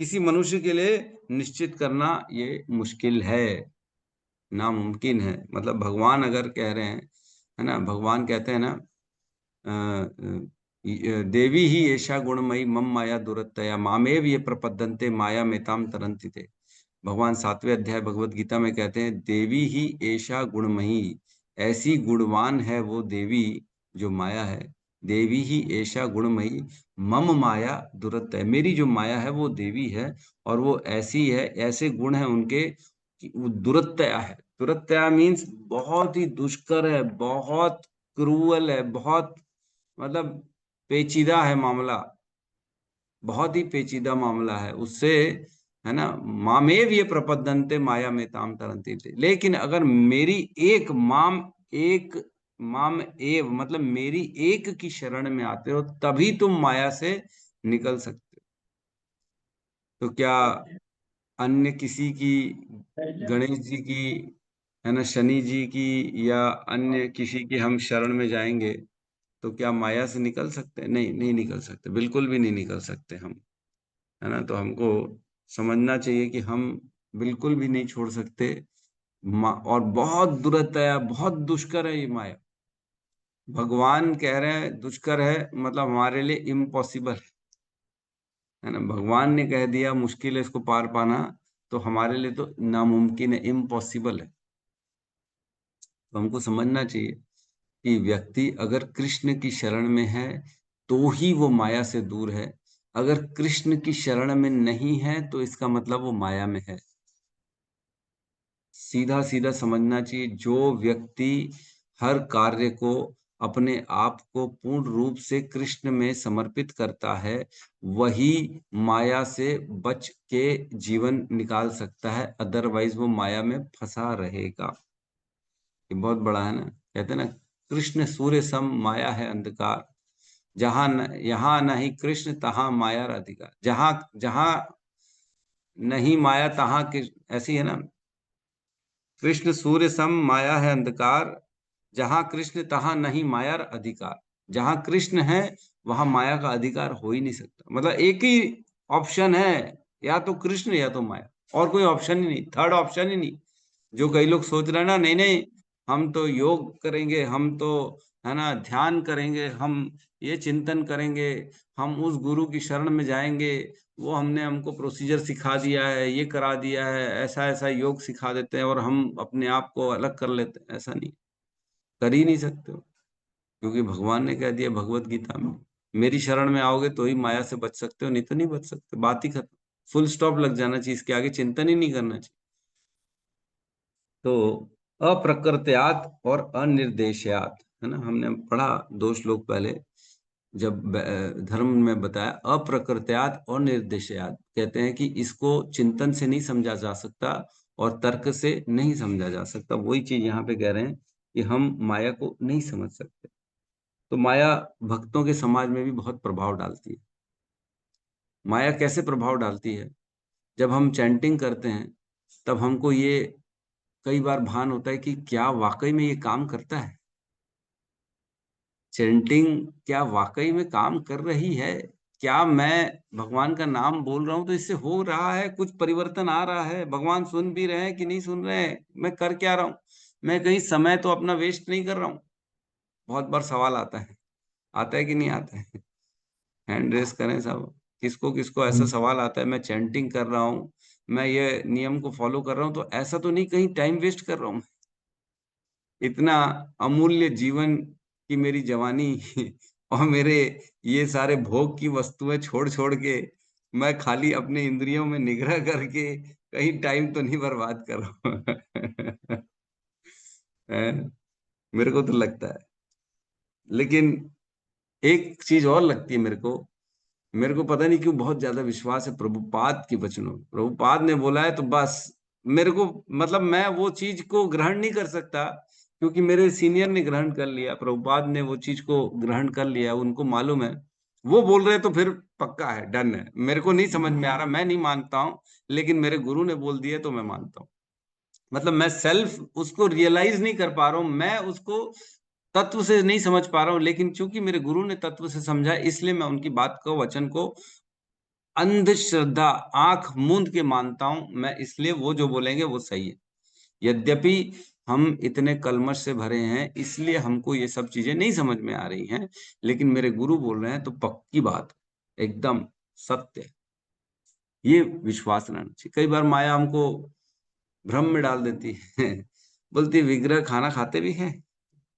किसी मनुष्य के लिए निश्चित करना ये मुश्किल है, नामुमकिन है। मतलब भगवान अगर कह रहे हैं, है ना, भगवान कहते हैं ना, देवी ही ऐशा गुणमयी मम माया दुरत्तया मामेव ये प्रपद्यन्ते माया मेताम तरन्ति ते। भगवान 7वें अध्याय भगवत गीता में कहते हैं, देवी ही ऐशा गुणमयी, ऐसी गुणवान है वो देवी जो माया है। देवी ही ऐशा गुणमयी मम माया दुरत्त है, मेरी जो माया है वो देवी है और वो ऐसी है, ऐसे गुण है उनके कि वो दुरत्तया है। दुरत्तया मीन्स बहुत ही दुष्कर है, बहुत क्रूअल है, बहुत मतलब पेचीदा है मामला, बहुत ही पेचीदा मामला है उससे, है ना। मामेव ये प्रपद्यन्ते माया में ताम तरंती थे। लेकिन अगर मेरी एक माम एव मतलब मेरी एक की शरण में आते हो तभी तुम माया से निकल सकते हो। तो क्या अन्य किसी की, गणेश जी की, है ना, शनि जी की या अन्य किसी की हम शरण में जाएंगे तो क्या माया से निकल सकते हैं? नहीं, नहीं निकल सकते, बिल्कुल भी नहीं निकल सकते हम, है ना। तो हमको समझना चाहिए कि हम बिल्कुल भी नहीं छोड़ सकते। और बहुत दुरत्या, बहुत दुष्कर है ये माया। भगवान कह रहे हैं दुष्कर है, मतलब हमारे लिए इम्पॉसिबल है ना। भगवान ने कह दिया मुश्किल है इसको पार पाना, तो हमारे लिए तो नामुमकिन है, इम्पॉसिबल है। तो हमको समझना चाहिए कि व्यक्ति अगर कृष्ण की शरण में है तो ही वो माया से दूर है, अगर कृष्ण की शरण में नहीं है तो इसका मतलब वो माया में है। सीधा सीधा समझना चाहिए। जो व्यक्ति हर कार्य को, अपने आप को पूर्ण रूप से कृष्ण में समर्पित करता है वही माया से बच के जीवन निकाल सकता है, अदरवाइज वो माया में फंसा रहेगा। ये बहुत बड़ा है ना, कहते हैं ना, कृष्ण सूर्य सम माया है अंधकार, यहाँ नहीं कृष्ण तहाँ माया अधिकार, जहां जहां नहीं माया तहाँ ऐसी है ना, कृष्ण सूर्य सम माया है अंधकार, जहां कृष्ण तहां नहीं माया अधिकार। जहां कृष्ण है वहां माया का अधिकार हो ही नहीं सकता। मतलब एक ही ऑप्शन है, या तो कृष्ण या तो माया, और कोई ऑप्शन ही नहीं, थर्ड ऑप्शन ही नहीं। जो कई लोग सोच रहे हैं ना, नहीं नहीं हम तो योग करेंगे, हम तो, है ना, ध्यान करेंगे, हम ये चिंतन करेंगे, हम उस गुरु की शरण में जाएंगे, वो हमको प्रोसीजर सिखा दिया है, ये करा दिया है, ऐसा ऐसा योग सिखा देते हैं और हम अपने आप को अलग कर लेते हैं। ऐसा नहीं, कर ही नहीं सकते हो, क्योंकि भगवान ने कह दिया भगवत गीता में, मेरी शरण में आओगे तो ही माया से बच सकते हो, नहीं तो नहीं बच सकते। बात ही खत्म, फुल स्टॉप लग जाना चाहिए, इसके आगे चिंतन ही नहीं करना चाहिए। तो अप्रकृत्यात और अनिर्देश्यात, है ना, हमने पढ़ा 2 श्लोक पहले जब धर्म में बताया, अप्रकृत्यात और निर्देश्यात, कहते हैं कि इसको चिंतन से नहीं समझा जा सकता और तर्क से नहीं समझा जा सकता। वही चीज यहाँ पे कह रहे हैं कि हम माया को नहीं समझ सकते। तो माया भक्तों के समाज में भी बहुत प्रभाव डालती है। माया कैसे प्रभाव डालती है? जब हम चैंटिंग करते हैं तब हमको ये कई बार भान होता है कि क्या वाकई में ये काम करता है, चैंटिंग क्या वाकई में काम कर रही है, क्या मैं भगवान का नाम बोल रहा हूं तो इससे हो रहा है कुछ परिवर्तन आ रहा है, भगवान सुन भी रहे हैं कि नहीं सुन रहे हैं, मैं कर क्या रहा हूं, मैं कहीं समय तो अपना वेस्ट नहीं कर रहा हूं। बहुत बार सवाल आता है कि नहीं आता है? हैंड रेस करें सब, किसको किसको ऐसा सवाल आता है, मैं चैंटिंग कर रहा हूँ, मैं ये नियम को फॉलो कर रहा हूँ, तो ऐसा तो नहीं कहीं टाइम वेस्ट कर रहा हूँ? इतना अमूल्य जीवन की मेरी जवानी और मेरे ये सारे भोग की वस्तुएं छोड़ छोड़ के मैं खाली अपने इंद्रियों में निग्रह करके कहीं टाइम तो नहीं बर्बाद कर रहा हूँ? हैं? मेरे को तो लगता है। लेकिन एक चीज और लगती है मेरे को पता नहीं क्यों बहुत ज्यादा विश्वास है प्रभुपाद के वचनों। प्रभुपाद ने बोला है तो बस मेरे को, मतलब मैं वो चीज को ग्रहण नहीं कर सकता क्योंकि मेरे सीनियर ने ग्रहण कर लिया, प्रभुपाद ने वो चीज को ग्रहण कर लिया, उनको मालूम है, वो बोल रहे तो फिर पक्का है, डन है। मेरे को नहीं समझ में आ रहा, मैं नहीं मानता हूँ, लेकिन मेरे गुरु ने बोल दिया तो मैं मानता हूँ। मतलब मैं सेल्फ उसको रियलाइज नहीं कर पा रहा हूं, मैं उसको तत्व से नहीं समझ पा रहा हूं, लेकिन चूंकि मेरे गुरु ने तत्व से समझा इसलिए मैं उनकी बात को, वचन को अंधश्रद्धा आंख मूंद के मानता हूं मैं, इसलिए वो जो बोलेंगे वो सही है। यद्यपि हम इतने कलमश से भरे हैं इसलिए हमको ये सब चीजें नहीं समझ में आ रही हैं, लेकिन मेरे गुरु बोल रहे हैं तो पक्की बात, एकदम सत्य है। ये विश्वास रहना चाहिए। कई बार माया हमको भ्रम में डाल देती है बोलती है विग्रह खाना खाते भी हैं।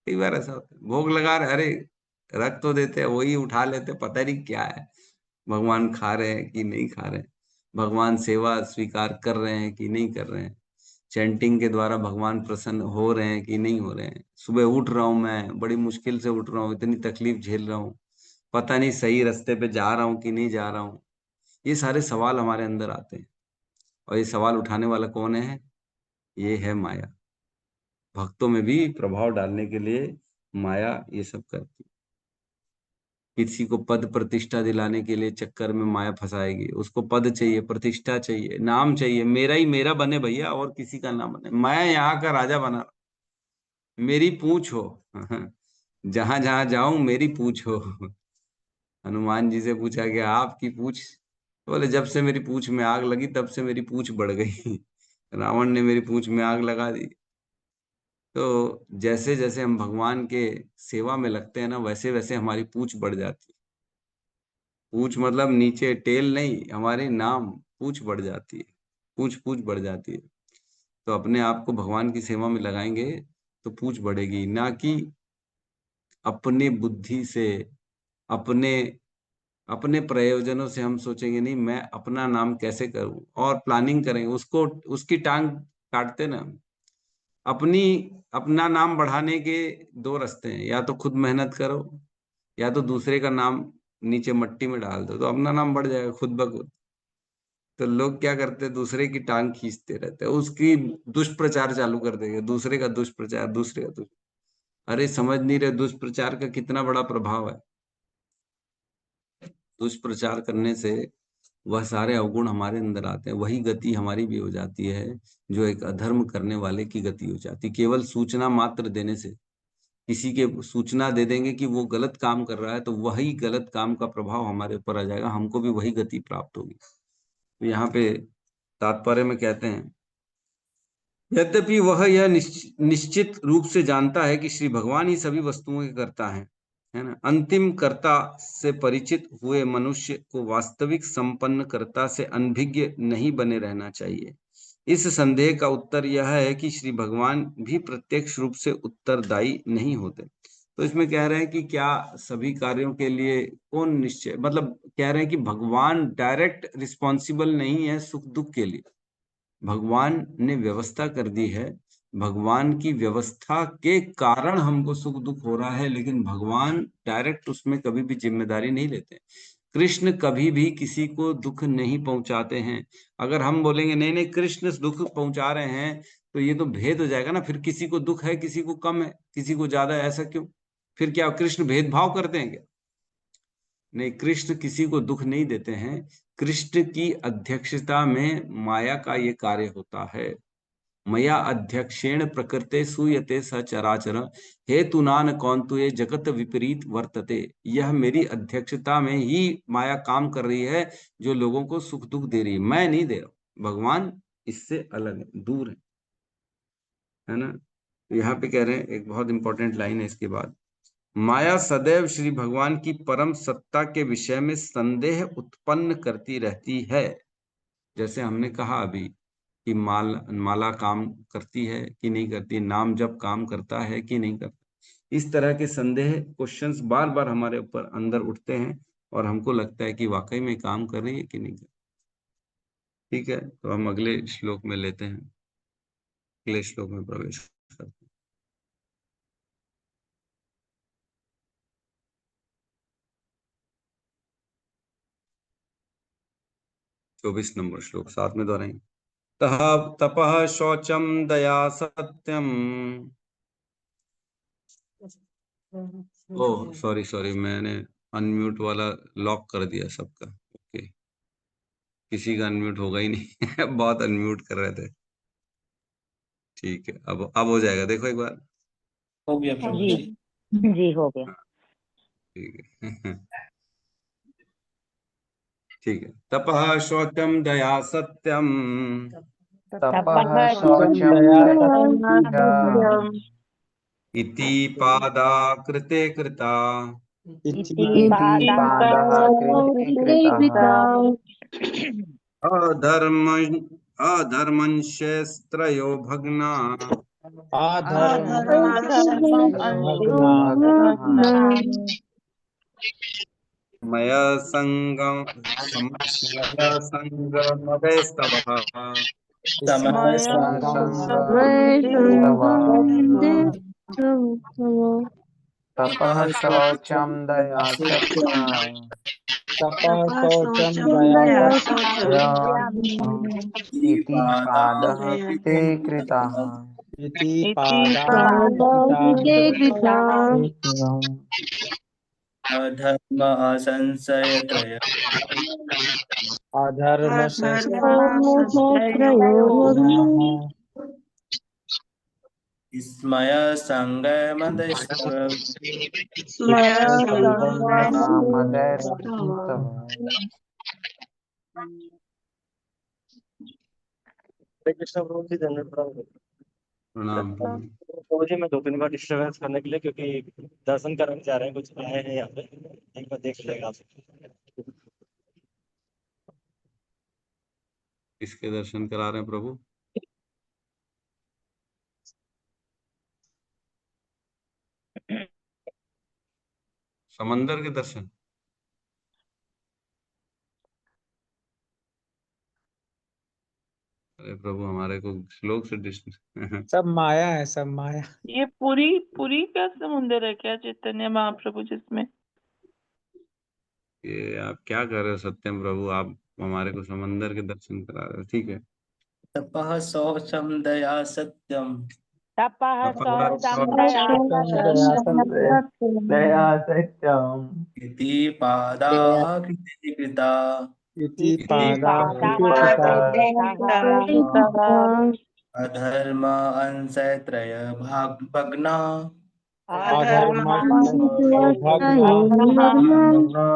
कई बार ऐसा होता है, भोग लगा रहे, अरे रख तो देते हैं, वही उठा लेते, पता नहीं क्या है, भगवान खा रहे हैं कि नहीं खा रहे हैं, भगवान सेवा स्वीकार कर रहे हैं कि नहीं कर रहे हैं, चैंटिंग के द्वारा भगवान प्रसन्न हो रहे हैं कि नहीं हो रहे हैं। सुबह उठ रहा हूं, मैं बड़ी मुश्किल से उठ रहा हूँ, इतनी तकलीफ झेल रहा हूँ, पता नहीं सही रास्ते पे जा रहा हूँ कि नहीं जा रहा हूँ। ये सारे सवाल हमारे अंदर आते हैं, और ये सवाल उठाने वाला कौन है? ये है माया। भक्तों में भी प्रभाव डालने के लिए माया ये सब करती है। किसी को पद प्रतिष्ठा दिलाने के लिए चक्कर में माया फंसाएगी, उसको पद चाहिए, प्रतिष्ठा चाहिए, नाम चाहिए, मेरा ही मेरा बने भैया, और किसी का ना बने, मैं यहाँ का राजा बना, मेरी पूछ हो जहां जहां जाऊं मेरी पूछ हो। हनुमान जी से पूछा गया आपकी पूछ, बोले जब से मेरी पूछ में आग लगी तब से मेरी पूछ बढ़ गई। रावण ने मेरी पूछ में आग लगा दी। तो जैसे जैसे हम भगवान के सेवा में लगते हैं ना, वैसे वैसे हमारी पूछ बढ़ जाती है। पूछ मतलब नीचे टेल नहीं, हमारी नाम पूछ बढ़ जाती है, पूछ पूछ बढ़ जाती है। तो अपने आप को भगवान की सेवा में लगाएंगे तो पूछ बढ़ेगी, ना कि अपने बुद्धि से, अपने अपने प्रयोजनों से हम सोचेंगे नहीं मैं अपना नाम कैसे करूं और प्लानिंग करेंगे, उसको उसकी टांग काटते ना। अपनी अपना नाम बढ़ाने के दो रास्ते हैं, या तो खुद मेहनत करो या तो दूसरे का नाम नीचे मट्टी में डाल दो, तो अपना नाम बढ़ जाएगा खुद ब खुद। तो लोग क्या करते हैं, दूसरे की टांग खींचते रहते हैं, उसकी दुष्प्रचार चालू कर देंगे, दूसरे का दुष्प्रचार, दूसरे का अरे समझ नहीं रहे दुष्प्रचार का कितना बड़ा प्रभाव है। दुष्प्रचार करने से वह सारे अवगुण हमारे अंदर आते हैं, वही गति हमारी भी हो जाती है जो एक अधर्म करने वाले की गति हो जाती है। केवल सूचना मात्र देने से, किसी के सूचना दे देंगे कि वो गलत काम कर रहा है तो वही गलत काम का प्रभाव हमारे ऊपर आ जाएगा, हमको भी वही गति प्राप्त होगी। तो यहाँ पे तात्पर्य में कहते हैं, यद्यपि वह यह निश्चित रूप से जानता है कि श्री भगवान ही सभी वस्तुओं के कर्ता हैं, है ना, अंतिम कर्ता से परिचित हुए मनुष्य को वास्तविक संपन्न कर्ता से अनभिज्ञ नहीं बने रहना चाहिए। इस संदेह का उत्तर यह है कि श्री भगवान भी प्रत्यक्ष रूप से उत्तरदायी नहीं होते। तो इसमें कह रहे हैं कि क्या सभी कार्यों के लिए कौन निश्चय, मतलब कह रहे हैं कि भगवान डायरेक्ट रिस्पॉन्सिबल नहीं है सुख दुख के लिए, भगवान ने व्यवस्था कर दी है, भगवान की व्यवस्था के कारण हमको सुख दुख हो रहा है, लेकिन भगवान डायरेक्ट उसमें कभी भी जिम्मेदारी नहीं लेते। कृष्ण कभी भी किसी को दुख नहीं पहुंचाते हैं। अगर हम बोलेंगे नहीं नहीं कृष्ण दुख पहुंचा रहे हैं तो ये तो भेद हो जाएगा ना, फिर किसी को दुख है किसी को कम है किसी को ज्यादा है, ऐसा क्यों? फिर क्या कृष्ण भेदभाव करते हैं क्या? नहीं, कृष्ण किसी को दुख नहीं देते हैं। कृष्ण की अध्यक्षता में माया का ये कार्य होता है। मया अध्यक्षेण प्रकृते सूयते सचराचर हेतुनान कौन्तु ये जगत विपरीत वर्तते। यह मेरी अध्यक्षता में ही माया काम कर रही है जो लोगों को सुख दुख दे रही है, मैं नहीं दे रहा हूं। भगवान इससे अलग है, दूर है ना। यहाँ पे कह रहे हैं, एक बहुत इंपॉर्टेंट लाइन है इसके बाद, माया सदैव श्री भगवान की परम सत्ता के विषय में संदेह उत्पन्न करती रहती है। जैसे हमने कहा अभी कि माला काम करती है कि नहीं करती, नाम जब काम करता है कि नहीं करता, इस तरह के संदेह क्वेश्चंस बार बार हमारे ऊपर अंदर उठते हैं और हमको लगता है कि वाकई में काम कर रही है कि नहीं कर रही। ठीक है, तो हम अगले श्लोक में लेते हैं, अगले श्लोक में प्रवेश करते हैं। 24 नंबर श्लोक साथ में दोहराएंगे। तपः शौचम दया सत्यम। ओह सॉरी मैंने अनम्यूट वाला लॉक कर दिया सबका। ओके, किसी का अनम्यूट होगा ही नहीं बहुत अनम्यूट कर रहे थे। ठीक है, अब हो जाएगा, देखो एक बार। हो गया प्रभु जी जी। जी हो गया। ठीक है ठीक है। तपः शौचम दया सत्यम तपः तपः शौचम दया सत्यम् इति पादा कृते कृता इति इति पादाः पादः कृते कृते कृताः अधर्म अधर्मंशस्त्रयो भग्ना अधर्मस्य भग्ना मया संगम मया संगमदैस्तवः समय मया वैष्णवः संगमदैस्तव तपः शौचं दया सत्यम् तपः शौचं दया शौचम् इति पादः ते कृताः इति पादाकृते कृताम् अधर्म असंशय त्रय स्मय संगय मदस्तव स्मया मदैस्तव हरे कृष्ण प्रभु जी, धन्यवाद प्रभु। प्रणाम। प्रभु जी, मैं 2-3 बार डिस्टर्बेंस करने के लिए, क्योंकि दर्शन करने जा रहे हैं, कुछ आए हैं यहाँ पे, एक बार देख लेगा आप। किसके दर्शन करा रहे हैं प्रभु? समंदर के दर्शन? अरे प्रभु, हमारे को श्लोक से सब माया है, सब माया। ये पूरी का समुंदर है क्या चैतन्य महाप्रभु जिसमें? ये आप क्या कर रहे हो सत्यम प्रभु, आप हमारे को समंदर के दर्शन करा रहे हो। ठीक है। तपः शौचं दया सत्यम तपः शौचं दया सत्यम् इति पादाः कृते कृता इति इति पादाकृते पादाकृताः अधर्म अंशय त्रय भग्ना अधर्मस्य भग्ना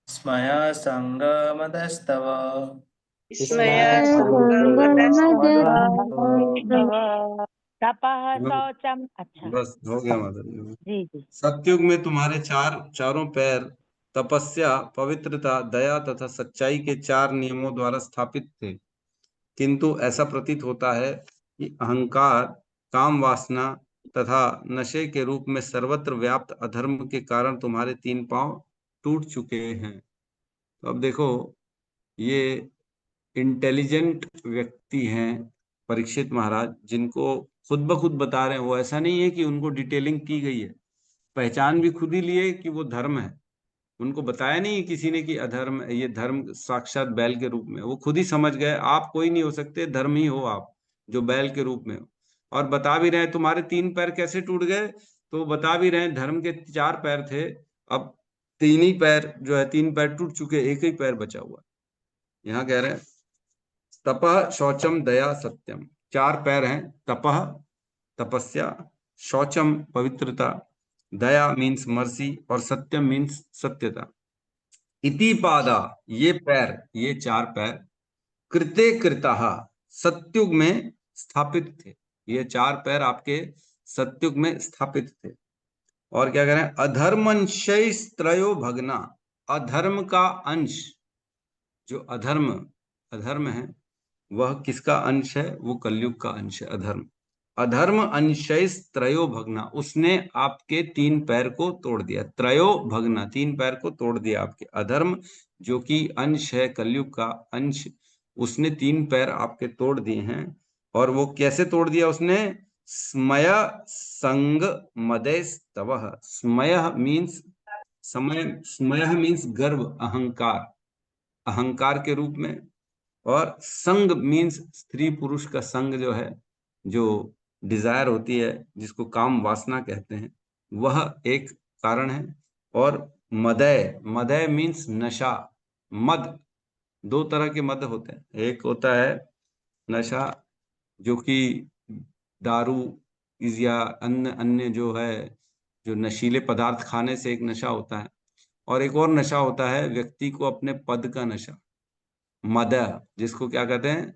स्मया संगमदस्तव स्मय तपः शौचम। अच्छा बस हो गया माता जी। जी जी। सतयुग में तुम्हारे चारों पैर तपस्या, पवित्रता, दया तथा सच्चाई के 4 नियमों द्वारा स्थापित थे, किंतु ऐसा प्रतीत होता है कि अहंकार, काम वासना तथा नशे के रूप में सर्वत्र व्याप्त अधर्म के कारण तुम्हारे 3 पांव टूट चुके हैं। तो अब देखो, ये इंटेलिजेंट व्यक्ति हैं परीक्षित महाराज, जिनको खुद ब खुद बता रहे हैं। वो ऐसा नहीं है कि उनको डिटेलिंग की गई है, पहचान भी खुद ही लिए कि वो धर्म है। उनको बताया नहीं किसी ने कि अधर्म, ये धर्म साक्षात बैल के रूप में। वो खुद ही समझ गए आप कोई नहीं हो सकते, धर्म ही हो आप जो बैल के रूप में हो। और बता भी रहे हैं तुम्हारे 3 पैर कैसे टूट गए, तो बता भी रहे हैं धर्म के 4 पैर थे, अब 3 ही पैर जो है, 3 पैर टूट चुके, एक ही पैर बचा हुआ। यहाँ कह रहे हैं तपः शौचम दया सत्यम, 4 पैर हैं। तपः तपस्या, शौचम पवित्रता, दया मीन्स मर्सी, और सत्यम मीन्स सत्यता। इति पादा, ये पैर, ये 4 पैर, कृते कृता, सत्युग में स्थापित थे। ये 4 पैर आपके सत्युग में स्थापित थे। और क्या कह रहे हैं? अधर्मंशैस्त्रयो भग्ना, अधर्म का अंश, जो अधर्म, अधर्म है वह किसका अंश है? वो कलयुग का अंश है, अधर्म। अधर्म अंशैस त्रयो भगना, उसने आपके 3 पैर को तोड़ दिया। त्रयो भगना, 3 पैर को तोड़ दिया आपके। अधर्म जो कि अंश है, कलयुग का अंश, उसने 3 पैर आपके तोड़ दिए हैं। और वो कैसे तोड़ दिया उसने? स्मय संग मदैस्तवः। स्मय मीन्स समय, स्मय मीन्स गर्व, अहंकार, अहंकार के रूप में। और संग मीन्स स्त्री पुरुष का संग जो है, जो डिजायर होती है, जिसको काम वासना कहते हैं, वह एक कारण है। और मदय, मदय मीन्स नशा, मद। 2 तरह के मद होते हैं। एक होता है नशा जो कि दारू या अन्य अन्य जो है, जो नशीले पदार्थ खाने से एक नशा होता है। और एक और नशा होता है व्यक्ति को अपने पद का नशा, मद, जिसको क्या कहते हैं?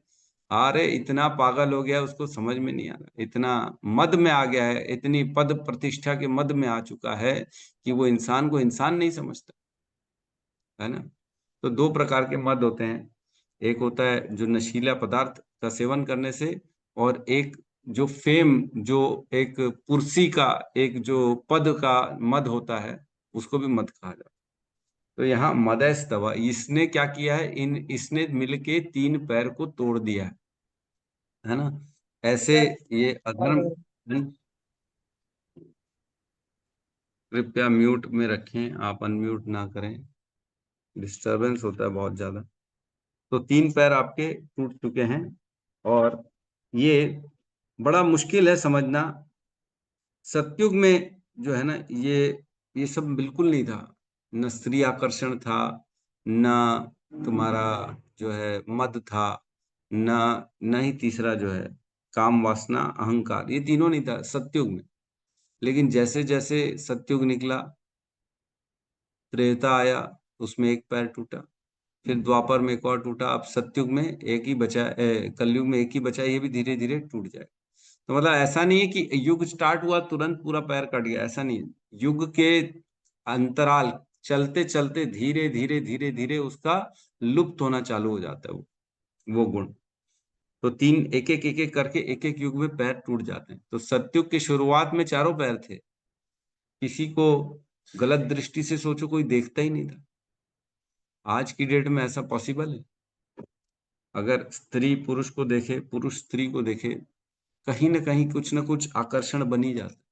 अरे इतना पागल हो गया, उसको समझ में नहीं आ रहा, इतना मद में आ गया है, इतनी पद प्रतिष्ठा के मद में आ चुका है कि वो इंसान को इंसान नहीं समझता, है ना। तो 2 प्रकार के मद होते हैं। एक होता है जो नशीला पदार्थ का सेवन करने से, और एक जो फेम, जो एक कुर्सी का, एक जो पद का मद होता है, उसको भी मद कहा जाता है। तो यहाँ मदस्तवा, इसने क्या किया है? इसने मिलके 3 पैर को तोड़ दिया है ना। ऐसे ये अधर्म। कृपया म्यूट में रखें, आप अनम्यूट ना करें, डिस्टरबेंस होता है बहुत ज्यादा। तो 3 पैर आपके टूट चुके हैं। और ये बड़ा मुश्किल है समझना। सतयुग में जो है ना, ये सब बिल्कुल नहीं था। न स्त्री आकर्षण था, न तुम्हारा जो है मद था, न ही तीसरा जो है काम वासना अहंकार, ये तीनों नहीं था सतयुग में। लेकिन जैसे जैसे सतयुग निकला, त्रेता आया, उसमें एक पैर टूटा, फिर द्वापर में एक और टूटा, अब सतयुग में एक ही बचा, कलयुग में एक ही बचा, ये भी धीरे धीरे टूट जाए। तो मतलब ऐसा नहीं है कि युग स्टार्ट हुआ तुरंत पूरा पैर कट गया, ऐसा नहीं है। युग के अंतराल चलते चलते धीरे धीरे धीरे धीरे उसका लुप्त होना चालू हो जाता है वो गुण। तो 3 एक एक करके एक एक युग में पैर टूट जाते हैं। तो सतयुग की शुरुआत में 4 पैर थे। किसी को गलत दृष्टि से सोचो, कोई देखता ही नहीं था। आज की डेट में ऐसा पॉसिबल है? अगर स्त्री पुरुष को देखे, पुरुष स्त्री को देखे, कहीं ना कहीं कुछ ना कुछ आकर्षण बनी जाता।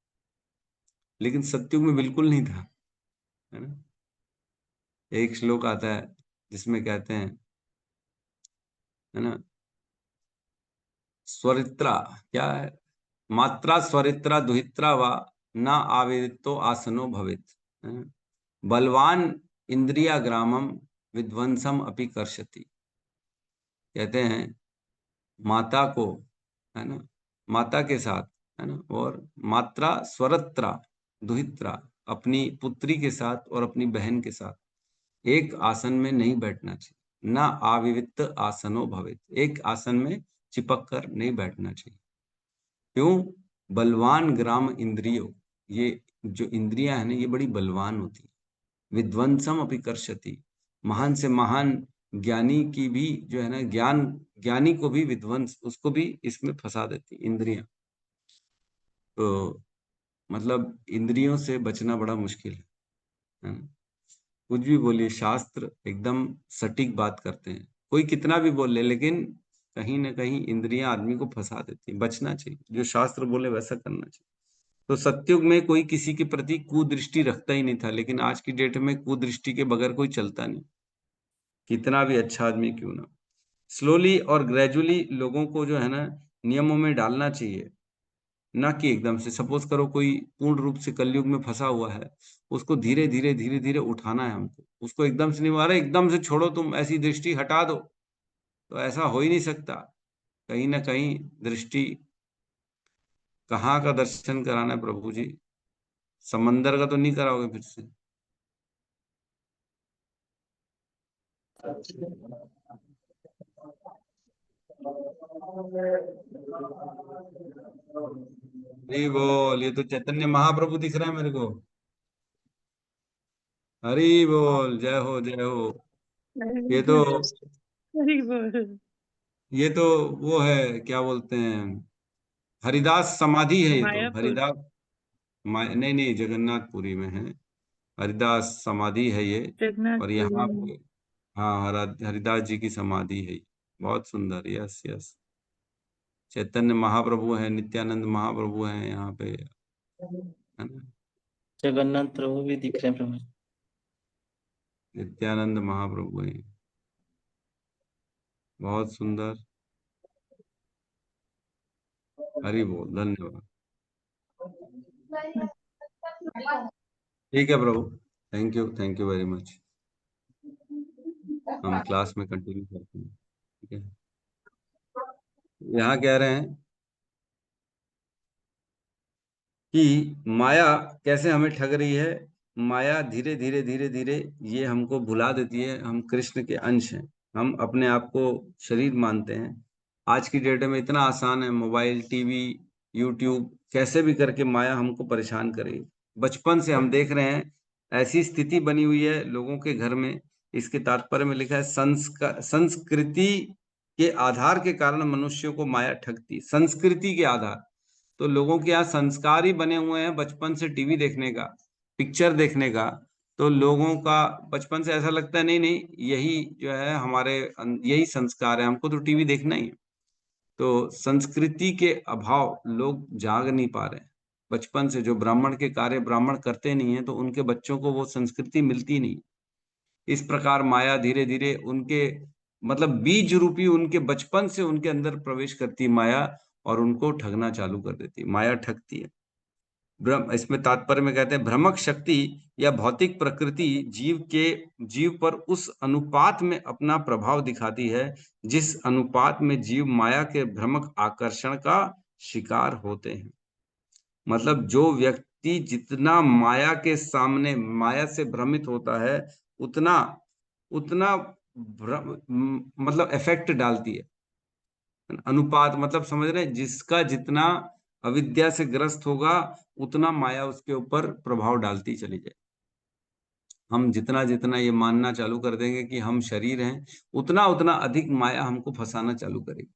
लेकिन सतयुग में बिल्कुल नहीं था, है ना। एक श्लोक आता है जिसमें कहते हैं, है ना, स्वरित्रा, क्या है? मात्रा स्वरित्रा दुहित्रा वा न आवेदितो आसनो भवेत, है ना? बलवान इंद्रिया ग्रामम विध्वंसम अपि कर्षति। कहते हैं माता को, है ना, माता के साथ, है ना, और मात्रा स्वरत्रा दुहित्रा, अपनी पुत्री के साथ और अपनी बहन के साथ एक आसन में नहीं बैठना चाहिए। ना आविवित आसनो भवेत, एक आसन में चिपक कर नहीं बैठना चाहिए। क्यों? बलवान ग्राम इंद्रियो, ये जो इंद्रियां है ना, ये बड़ी बलवान होती है। विध्वंसम अपि कर्षति, महान से महान ज्ञानी की भी जो है ना, ज्ञानी को भी विध्वंस, उसको भी इसमें फंसा देती इंद्रियां। तो मतलब इंद्रियों से बचना बड़ा मुश्किल है ना? कुछ भी बोलिए, शास्त्र एकदम सटीक बात करते हैं। कोई कितना भी बोल ले, लेकिन कहीं ना कहीं इंद्रियां आदमी को फंसा देती है। बचना चाहिए, जो शास्त्र बोले वैसा करना चाहिए। तो सतयुग में कोई किसी के प्रति कुदृष्टि रखता ही नहीं था, लेकिन आज की डेट में कुदृष्टि के बगैर कोई चलता नहीं, कितना भी अच्छा आदमी क्यों ना। स्लोली और ग्रेजुअली लोगों को जो है ना, नियमों में डालना चाहिए, ना कि एकदम से। सपोज करो कोई पूर्ण रूप से कलयुग में फंसा हुआ है, उसको धीरे धीरे उठाना है हमको। उसको एकदम से नहीं मारे, एकदम से छोड़ो, तुम ऐसी दृष्टि हटा दो, तो ऐसा हो ही नहीं सकता। कहीं ना कहीं दृष्टि, कहाँ का दर्शन कराना है प्रभु जी? समंदर का तो नहीं कराओगे फिर से? हरी बोल, ये तो चैतन्य महाप्रभु दिख रहा है मेरे को। हरी बोल, जय हो जय हो। ये तो हरि बोल। ये तो वो है, क्या बोलते हैं, हरिदास समाधि है ये तो, मायापुर। हरिदास नहीं नहीं, जगन्नाथपुरी में है, हरिदास समाधि है ये। और जगन्नाथपुरी यहाँ में। पे हाँ, हरिदास जी की समाधि है ये। बहुत सुंदर, यस यस। चैतन्य महाप्रभु हैं, नित्यानंद महाप्रभु हैं यहाँ पे, है ना। जगन्नाथ प्रभु भी दिख रहे हैं प्रभु। नित्यानंद महाप्रभु हैं, बहुत सुंदर। हरि बोल, धन्यवाद। ठीक है प्रभु, थैंक यू वेरी मच। हम क्लास में कंटिन्यू करते हैं, ठीक है। यहाँ कह रहे हैं कि माया कैसे हमें ठग रही है। माया धीरे धीरे धीरे धीरे ये हमको भुला देती है, हम कृष्ण के अंश हैं, हम अपने आप को शरीर मानते हैं। आज की डेट में इतना आसान है, मोबाइल, टीवी, यूट्यूब, कैसे भी करके माया हमको परेशान करेगी। बचपन से हम देख रहे हैं ऐसी स्थिति बनी हुई है लोगों के घर में। इसके तात्पर्य में लिखा है संस्कृति के आधार के कारण मनुष्यों को माया ठगती, संस्कृति के आधार। तो लोगों के यहाँ संस्कार ही बने हुए हैं बचपन से टीवी देखने का, पिक्चर देखने का। तो लोगों का बचपन से ऐसा लगता है नहीं नहीं, यही जो है हमारे यही संस्कार है, हमको तो टीवी देखना ही है। तो संस्कृति के अभाव लोग जाग नहीं पा रहे हैं। बचपन से जो ब्राह्मण के कार्य ब्राह्मण करते नहीं है, तो उनके बच्चों को वो संस्कृति मिलती नहीं। इस प्रकार माया धीरे धीरे उनके मतलब बीज रूपी उनके बचपन से उनके अंदर प्रवेश करती है माया, और उनको ठगना चालू कर देती है। माया ठगती है। इसमें तात्पर्य में कहते हैं भ्रमक शक्ति या भौतिक प्रकृति जीव पर उस अनुपात में अपना प्रभाव दिखाती है जिस अनुपात में जीव माया के भ्रमक आकर्षण का शिकार होते हैं। मतलब जो व्यक्ति जितना माया के सामने माया से भ्रमित होता है, उतना उतना मतलब इफेक्ट डालती है। अनुपात मतलब समझ रहे हैं, जिसका जितना अविद्या से ग्रस्त होगा उतना माया उसके ऊपर प्रभाव डालती चली जाए। हम जितना जितना ये मानना चालू कर देंगे कि हम शरीर हैं, उतना उतना अधिक माया हमको फंसाना चालू करेगी।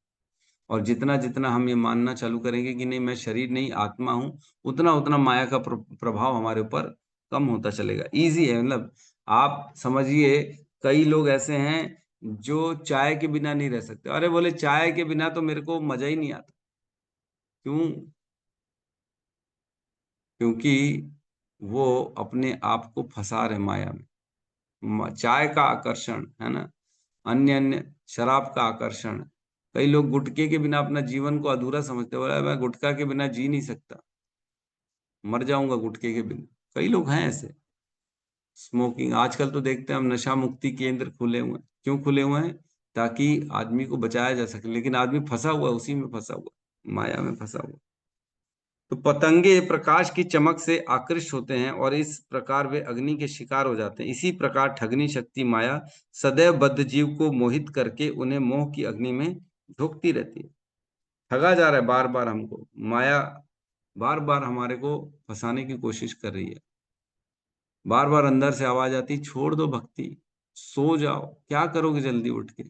और जितना जितना हम ये मानना चालू करेंगे कि नहीं मैं शरीर नहीं आत्मा हूं, उतना उतना माया का प्रभाव हमारे ऊपर कम होता चलेगा। इजी है, मतलब आप समझिए कई लोग ऐसे हैं जो चाय के बिना नहीं रह सकते। अरे बोले चाय के बिना तो मेरे को मजा ही नहीं आता। क्यों? क्योंकि वो अपने आप को फंसा रहे माया में। चाय का आकर्षण है ना, अन्य अन्य शराब का आकर्षण। कई लोग गुटखे के बिना अपना जीवन को अधूरा समझते, बोला मैं गुटखा के बिना जी नहीं सकता, मर जाऊंगा गुटखे के बिना। कई लोग हैं ऐसे। स्मोकिंग, आजकल तो देखते हैं हम नशा मुक्ति केंद्र खुले हुए हैं। क्यों खुले हुए हैं? ताकि आदमी को बचाया जा सके, लेकिन आदमी फंसा हुआ, उसी में फंसा हुआ, माया में फंसा हुआ। तो पतंगे प्रकाश की चमक से आकृष्ट होते हैं और इस प्रकार वे अग्नि के शिकार हो जाते हैं। इसी प्रकार ठगनी शक्ति माया सदैव बद्ध जीव को मोहित करके उन्हें मोह की अग्नि में झोंकती रहती है। ठगा जा रहा है बार बार हमको, माया बार बार हमारे को फंसाने की कोशिश कर रही है। बार बार अंदर से आवाज आती, छोड़ दो भक्ति, सो जाओ, क्या करोगे जल्दी उठ के,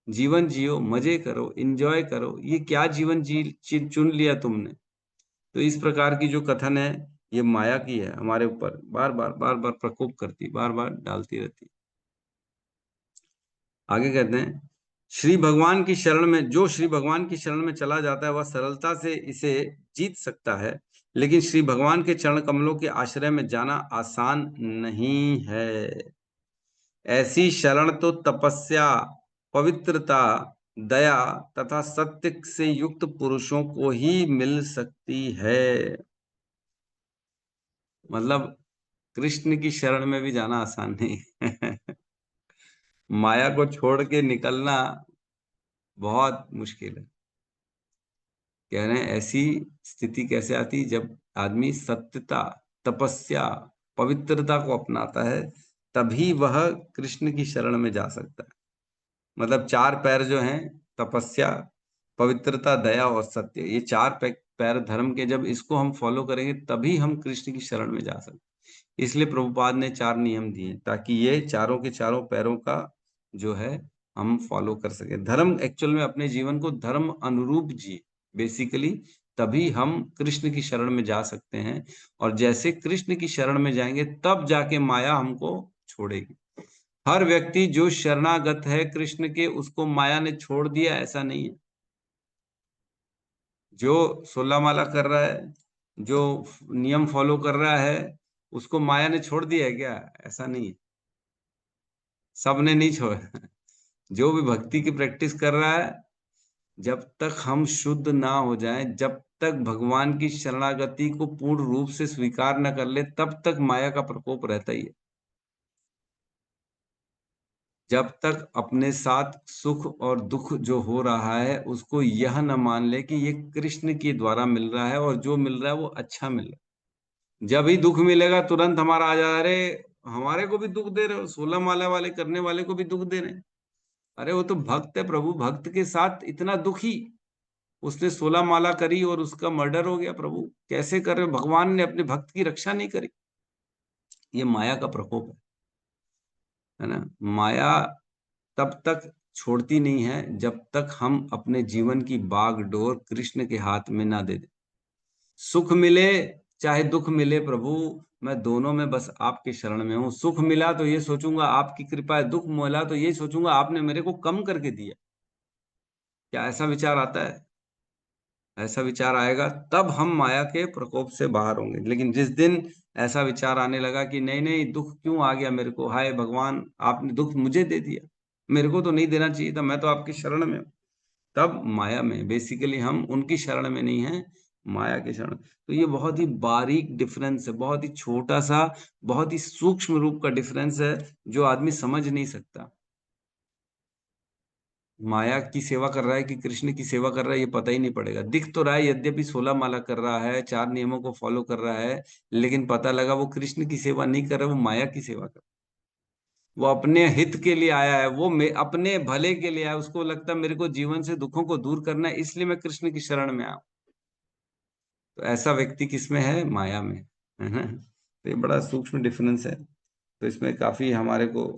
जीवन जियो, मजे करो, एंजॉय करो। ये क्या जीवन चुन लिया तुमने? तो इस प्रकार की जो कथन है ये माया की है, हमारे ऊपर बार बार प्रकोप करती, बार बार डालती रहती। आगे कहते हैं श्री भगवान की शरण में, जो श्री भगवान की शरण में चला जाता है वह सरलता से इसे जीत सकता है, लेकिन श्री भगवान के चरण कमलों के आश्रय में जाना आसान नहीं है। ऐसी शरण तो तपस्या, पवित्रता, दया तथा सत्य से युक्त पुरुषों को ही मिल सकती है। मतलब कृष्ण की शरण में भी जाना आसान नहीं है। माया को छोड़ के निकलना बहुत मुश्किल है। कह रहे हैं ऐसी स्थिति कैसे आती, जब आदमी सत्यता, तपस्या, पवित्रता को अपनाता है, तभी वह कृष्ण की शरण में जा सकता है। मतलब चार पैर जो हैं, तपस्या, पवित्रता, दया और सत्य, ये चार पैर धर्म के, जब इसको हम फॉलो करेंगे तभी हम कृष्ण की शरण में जा सकते। इसलिए प्रभुपाद ने चार नियम दिए ताकि ये चारों के चारों पैरों का जो है हम फॉलो कर सके। धर्म एक्चुअल में अपने जीवन को धर्म अनुरूप जिए बेसिकली, तभी हम कृष्ण की शरण में जा सकते हैं। और जैसे कृष्ण की शरण में जाएंगे तब जाके माया हमको छोड़ेगी। हर व्यक्ति जो शरणागत है कृष्ण के, उसको माया ने छोड़ दिया ऐसा नहीं है। जो 16 माला कर रहा है, जो नियम फॉलो कर रहा है, उसको माया ने छोड़ दिया है क्या? ऐसा नहीं है, सबने नहीं छोड़ा। जो भी भक्ति की प्रैक्टिस कर रहा है, जब तक हम शुद्ध ना हो जाएं, जब तक भगवान की शरणागति को पूर्ण रूप से स्वीकार न कर ले, तब तक माया का प्रकोप रहता ही है। जब तक अपने साथ सुख और दुख जो हो रहा है उसको यह न मान ले कि ये कृष्ण के द्वारा मिल रहा है और जो मिल रहा है वो अच्छा मिल रहा है। जब ही दुख मिलेगा तुरंत हमारा आ जा, अरे हमारे को भी दुख दे रहे हो, 16 माला वाले करने वाले को भी दुख दे रहे हैं। अरे वो तो भक्त है प्रभु, भक्त के साथ इतना दुखी, उसने 16 माला करी और उसका मर्डर हो गया। प्रभु कैसे कर रहे हो? भगवान ने अपने भक्त की रक्षा नहीं करी। ये माया का प्रकोप है ना। माया तब तक छोड़ती नहीं है जब तक हम अपने जीवन की बागडोर कृष्ण के हाथ में ना दे दें। सुख मिले चाहे दुख मिले प्रभु, मैं दोनों में बस आपके शरण में हूं। सुख मिला तो ये सोचूंगा आपकी कृपा है, दुख मिला तो ये सोचूंगा आपने मेरे को कम करके दिया। क्या ऐसा विचार आता है? ऐसा विचार आएगा तब हम माया के प्रकोप से बाहर होंगे। लेकिन जिस दिन ऐसा विचार आने लगा कि नहीं नहीं दुख क्यों आ गया मेरे को, हाय भगवान आपने दुख मुझे दे दिया, मेरे को तो नहीं देना चाहिए था, मैं तो आपकी शरण में हूं, तब माया में बेसिकली हम उनकी शरण में नहीं है, माया की शरण। तो ये बहुत ही बारीक डिफरेंस है, बहुत ही छोटा सा, बहुत ही सूक्ष्म रूप का डिफरेंस है जो आदमी समझ नहीं सकता। माया की सेवा कर रहा है कि कृष्ण की सेवा कर रहा है ये पता ही नहीं पड़ेगा। दिख तो रहा है यद्यपि 16 माला कर रहा है, 4 नियमों को फॉलो कर रहा है, लेकिन पता लगा वो कृष्ण की सेवा नहीं कर रहा, वो माया की सेवा कर रहा है। वो अपने हित के लिए आया है, वो अपने भले के लिए आया, उसको लगता है मेरे को जीवन से दुखों को दूर करना है इसलिए मैं कृष्ण की शरण में आया। तो ऐसा व्यक्ति किसमें है? माया में, है ना। तो ये बड़ा सूक्ष्म डिफरेंस है। तो इसमें काफी हमारे को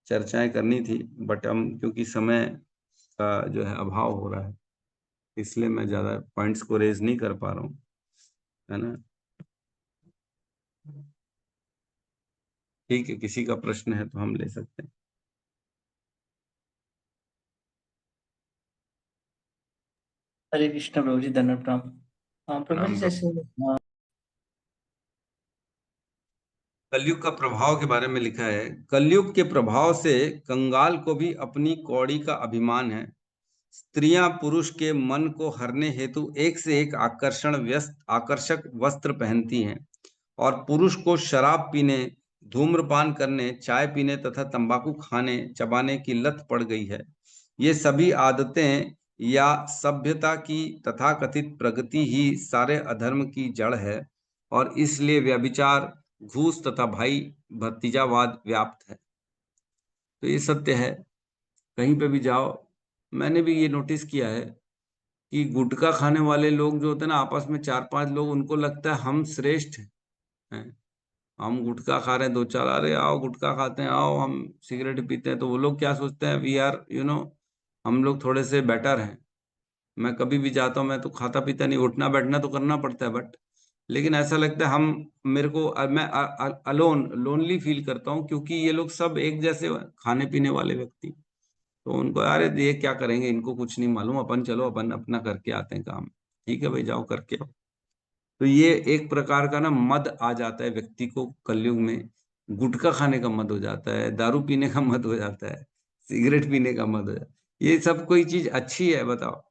चर्चाएं करनी थी, बट हम क्योंकि समय का जो है अभाव हो रहा है, इसलिए मैं ज्यादा पॉइंट्स को रेज नहीं कर पा रहा हूँ, है ना। ठीक है, किसी का प्रश्न है तो हम ले सकते हैं। हरे कृष्ण प्रभु जी, धन्यवाद प्रणाम। हाँ प्रभु जी, राम जैसे कलयुग का प्रभाव के बारे में लिखा है। कलयुग के प्रभाव से कंगाल को भी अपनी कौड़ी का अभिमान है। स्त्रियां पुरुष के मन को हरने हेतु एक से एक आकर्षक वस्त्र पहनती हैं और पुरुष को शराब पीने, धूम्रपान करने, चाय पीने तथा तंबाकू खाने चबाने की लत पड़ गई है। ये सभी आदतें या सभ्यता की तथाकथित प्रगति ही सारे अधर्म की जड़ है और इसलिए व्यभिचार, घूस तथा भाई भतीजावाद व्याप्त है। तो ये सत्य है, कहीं पे भी जाओ। मैंने भी ये नोटिस किया है कि गुटखा खाने वाले लोग जो होते हैं ना, आपस में 4-5 लोग, उनको लगता है हम श्रेष्ठ हैं। हम गुटखा खा रहे हैं, 2-4 अरे आओ गुटखा खाते हैं, आओ हम सिगरेट पीते हैं, तो वो लोग क्या सोचते हैं, वी आर हम लोग थोड़े से बेटर हैं। मैं कभी भी जाता हूँ, मैं तो खाता पीता नहीं, उठना बैठना तो करना पड़ता है, बट लेकिन ऐसा लगता है हम, मेरे को मैं लोनली फील करता हूँ क्योंकि ये लोग सब एक जैसे खाने पीने वाले व्यक्ति। तो उनको अरे ये क्या करेंगे, इनको कुछ नहीं मालूम, अपन चलो अपन अपना करके आते हैं काम। ठीक है भाई, जाओ करके आओ। तो ये एक प्रकार का ना मद आ जाता है व्यक्ति को कलयुग में। गुटखा खाने का मद हो जाता है, दारू पीने का मद हो जाता है, सिगरेट पीने का मद हो जाता है। ये सब कोई चीज अच्छी है बताओ?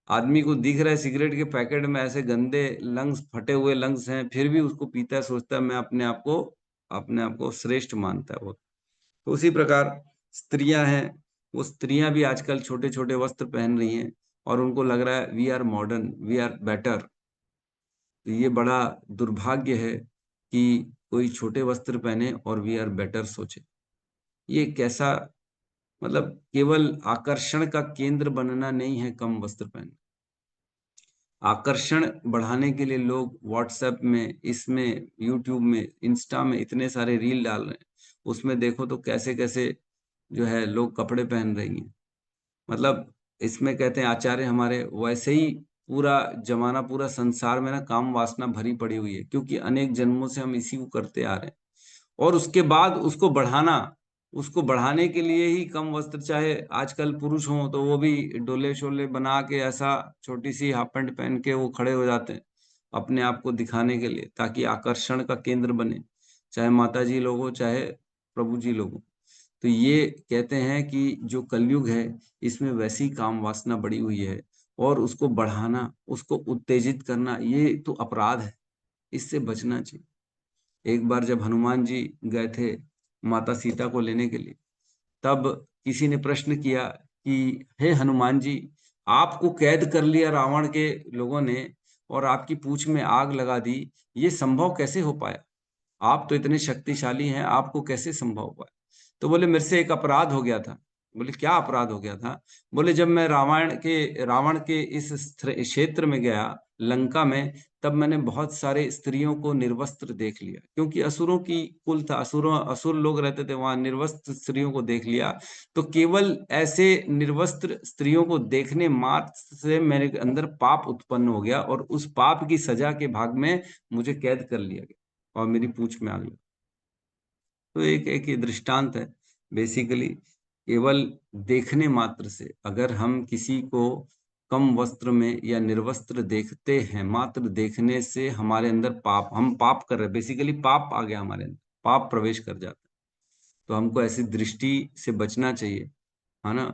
आदमी को दिख रहा है सिगरेट के पैकेट में ऐसे गंदे लंग्स, फटे हुए लंग्स हैं, फिर भी उसको पीता है, सोचता है मैं अपने आप को श्रेष्ठ मानता है वो। तो उसी प्रकार स्त्रियां हैं, वो स्त्रियां भी आजकल छोटे छोटे वस्त्र पहन रही हैं और उनको लग रहा है we are modern, we are better. तो ये बड़ा दुर्भाग्य है कि कोई छोटे वस्त्र पहने और वी आर बेटर सोचे। ये कैसा, मतलब केवल आकर्षण का केंद्र बनना नहीं है कम वस्त्र पहनना। आकर्षण बढ़ाने के लिए लोग व्हाट्सएप में, इसमें, यूट्यूब में, इंस्टा में इतने सारे रील डाल रहे हैं, उसमें देखो तो कैसे कैसे जो है लोग कपड़े पहन रही हैं। मतलब इसमें कहते हैं आचार्य हमारे, वैसे ही पूरा जमाना, पूरा संसार में ना काम वासना भरी पड़ी हुई है, क्योंकि अनेक जन्मों से हम इसी को करते आ रहे हैं। और उसके बाद उसको बढ़ाने के लिए ही कम वस्त्र, चाहे आजकल पुरुष हो तो वो भी डोले शोले बना के ऐसा छोटी सी हाफ पैंट पहन के वो खड़े हो जाते हैं अपने आप को दिखाने के लिए, ताकि आकर्षण का केंद्र बने, चाहे माता जी लोग हो चाहे प्रभु जी लोग हो। तो ये कहते हैं कि जो कलयुग है इसमें वैसी काम वासना बढ़ी हुई है, और उसको बढ़ाना, उसको उत्तेजित करना, ये तो अपराध है, इससे बचना चाहिए। एक बार जब हनुमान जी गए थे माता सीता को लेने के लिए, तब किसी ने प्रश्न किया कि हे हनुमान जी, आपको कैद कर लिया रावण के लोगों ने और आपकी पूंछ में आग लगा दी, ये संभव कैसे हो पाया? आप तो इतने शक्तिशाली हैं, आपको कैसे संभव हुआ? तो बोले मेरे से एक अपराध हो गया था। बोले क्या अपराध हो गया था? बोले जब मैं रावण के इस क्षेत्र में गया, लंका में, तब मैंने बहुत सारे स्त्रियों को निर्वस्त्र देख लिया, क्योंकि असुरों की कुल था, असुर लोग रहते थे वहां, निर्वस्त्र स्त्रियों को देख लिया। तो केवल ऐसे निर्वस्त्र स्त्रियों को देखने मात्र से मेरे अंदर पाप उत्पन्न हो गया, और उस पाप की सजा के भाग में मुझे कैद कर लिया गया और मेरी पूंछ में आग लगी। तो एक ये दृष्टांत है। बेसिकली केवल देखने मात्र से अगर हम किसी को कम वस्त्र में या निर्वस्त्र देखते हैं, मात्र देखने से हमारे अंदर हम पाप कर रहे हैं, बेसिकली पाप आ गया हमारे अंदर, पाप प्रवेश कर जाता है। तो हमको ऐसी दृष्टि से बचना चाहिए, है ना।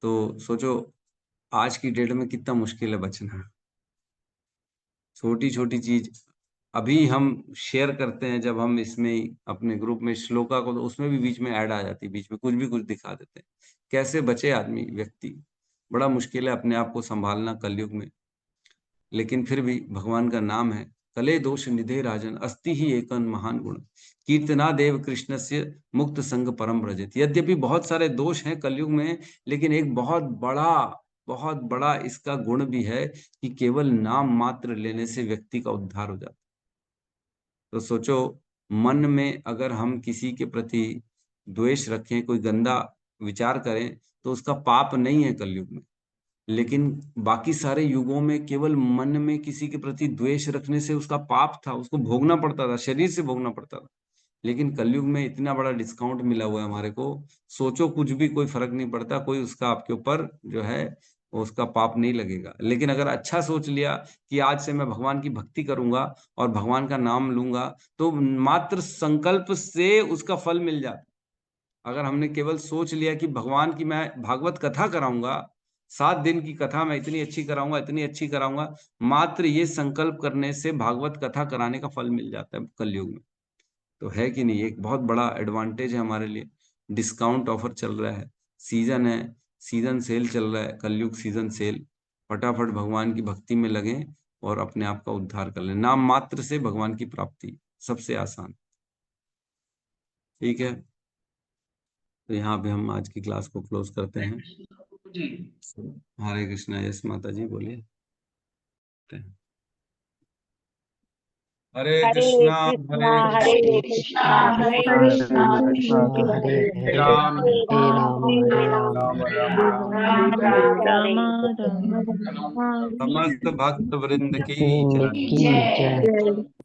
तो सोचो आज की डेट में कितना मुश्किल है बचना। छोटी छोटी चीज अभी हम शेयर करते हैं, जब हम इसमें अपने ग्रुप में श्लोका को, तो उसमें भी बीच में ऐड आ जाती है, बीच में कुछ भी कुछ दिखा देते हैं। कैसे बचे आदमी, व्यक्ति? बड़ा मुश्किल है अपने आप को संभालना कलयुग में। लेकिन फिर भी भगवान का नाम है, कले दोष निधे राजन अस्ति ही एकन महान गुण कीर्तना देव कृष्ण से मुक्त संग परम व्रजित। यद्यपि बहुत सारे दोष हैं कलयुग में, लेकिन एक बहुत बड़ा इसका गुण भी है कि केवल नाम मात्र लेने से व्यक्ति का उद्धार हो जाता है। तो सोचो, मन में अगर हम किसी के प्रति द्वेष रखें, कोई गंदा विचार करें, तो उसका पाप नहीं है कलयुग में। लेकिन बाकी सारे युगों में केवल मन में किसी के प्रति द्वेष रखने से उसका पाप था, उसको भोगना पड़ता था, शरीर से भोगना पड़ता था। लेकिन कलयुग में इतना बड़ा डिस्काउंट मिला हुआ है हमारे को, सोचो कुछ भी, कोई फर्क नहीं पड़ता, कोई उसका आपके ऊपर जो है उसका पाप नहीं लगेगा। लेकिन अगर अच्छा सोच लिया कि आज से मैं भगवान की भक्ति करूंगा और भगवान का नाम लूंगा, तो मात्र संकल्प से उसका फल मिल जाता। अगर हमने केवल सोच लिया कि भगवान की मैं भागवत कथा कराऊंगा, 7 दिन की कथा मैं इतनी अच्छी कराऊंगा, इतनी अच्छी कराऊंगा, मात्र ये संकल्प करने से भागवत कथा कराने का फल मिल जाता है कलयुग में। तो है कि नहीं, एक बहुत बड़ा एडवांटेज है हमारे लिए। डिस्काउंट ऑफर चल रहा है, सीजन है, सीजन सेल चल रहा है, कलयुग सीजन सेल। फटाफट भगवान की भक्ति में लगें और अपने आप का उद्धार कर लें। नाम मात्र से भगवान की प्राप्ति सबसे आसान। ठीक है, तो यहाँ पे हम आज की क्लास को क्लोज करते हैं। हरे कृष्णा। यस माता जी बोलिए। हरे कृष्णा हरे कृष्णा हरे हरे कृष्णा कृष्णा हरे कृष्ण राम हरे राम राम राम राम राम समस्त भक्त वृंद की की जय। जय।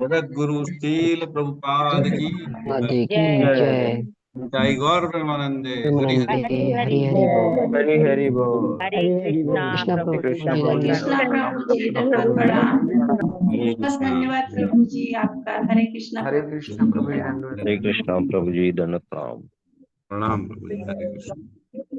जगत गुरु शील प्रभुपाद की राधे की जय जय। जय। गौर प्रेमानंदे। हरि हरि प्रेमानंदे हरि हरि हरि बोल। हरि हरि बोल। हरे कृष्णा कृष्णा प्रभु प्रभु कृष्णा जी प्रभु जी धन्यवाद। हरे बहुत कृष्णा। धन्यवाद प्रभु जी आपका। हरे कृष्णा हरे प्रभु जी। कृष्ण प्रभु जी, दंडवत हरे कृष्णा प्रभु जी, धन्यवाद प्रणाम। प्रणाम प्रभु जी। हरे कृष्णा।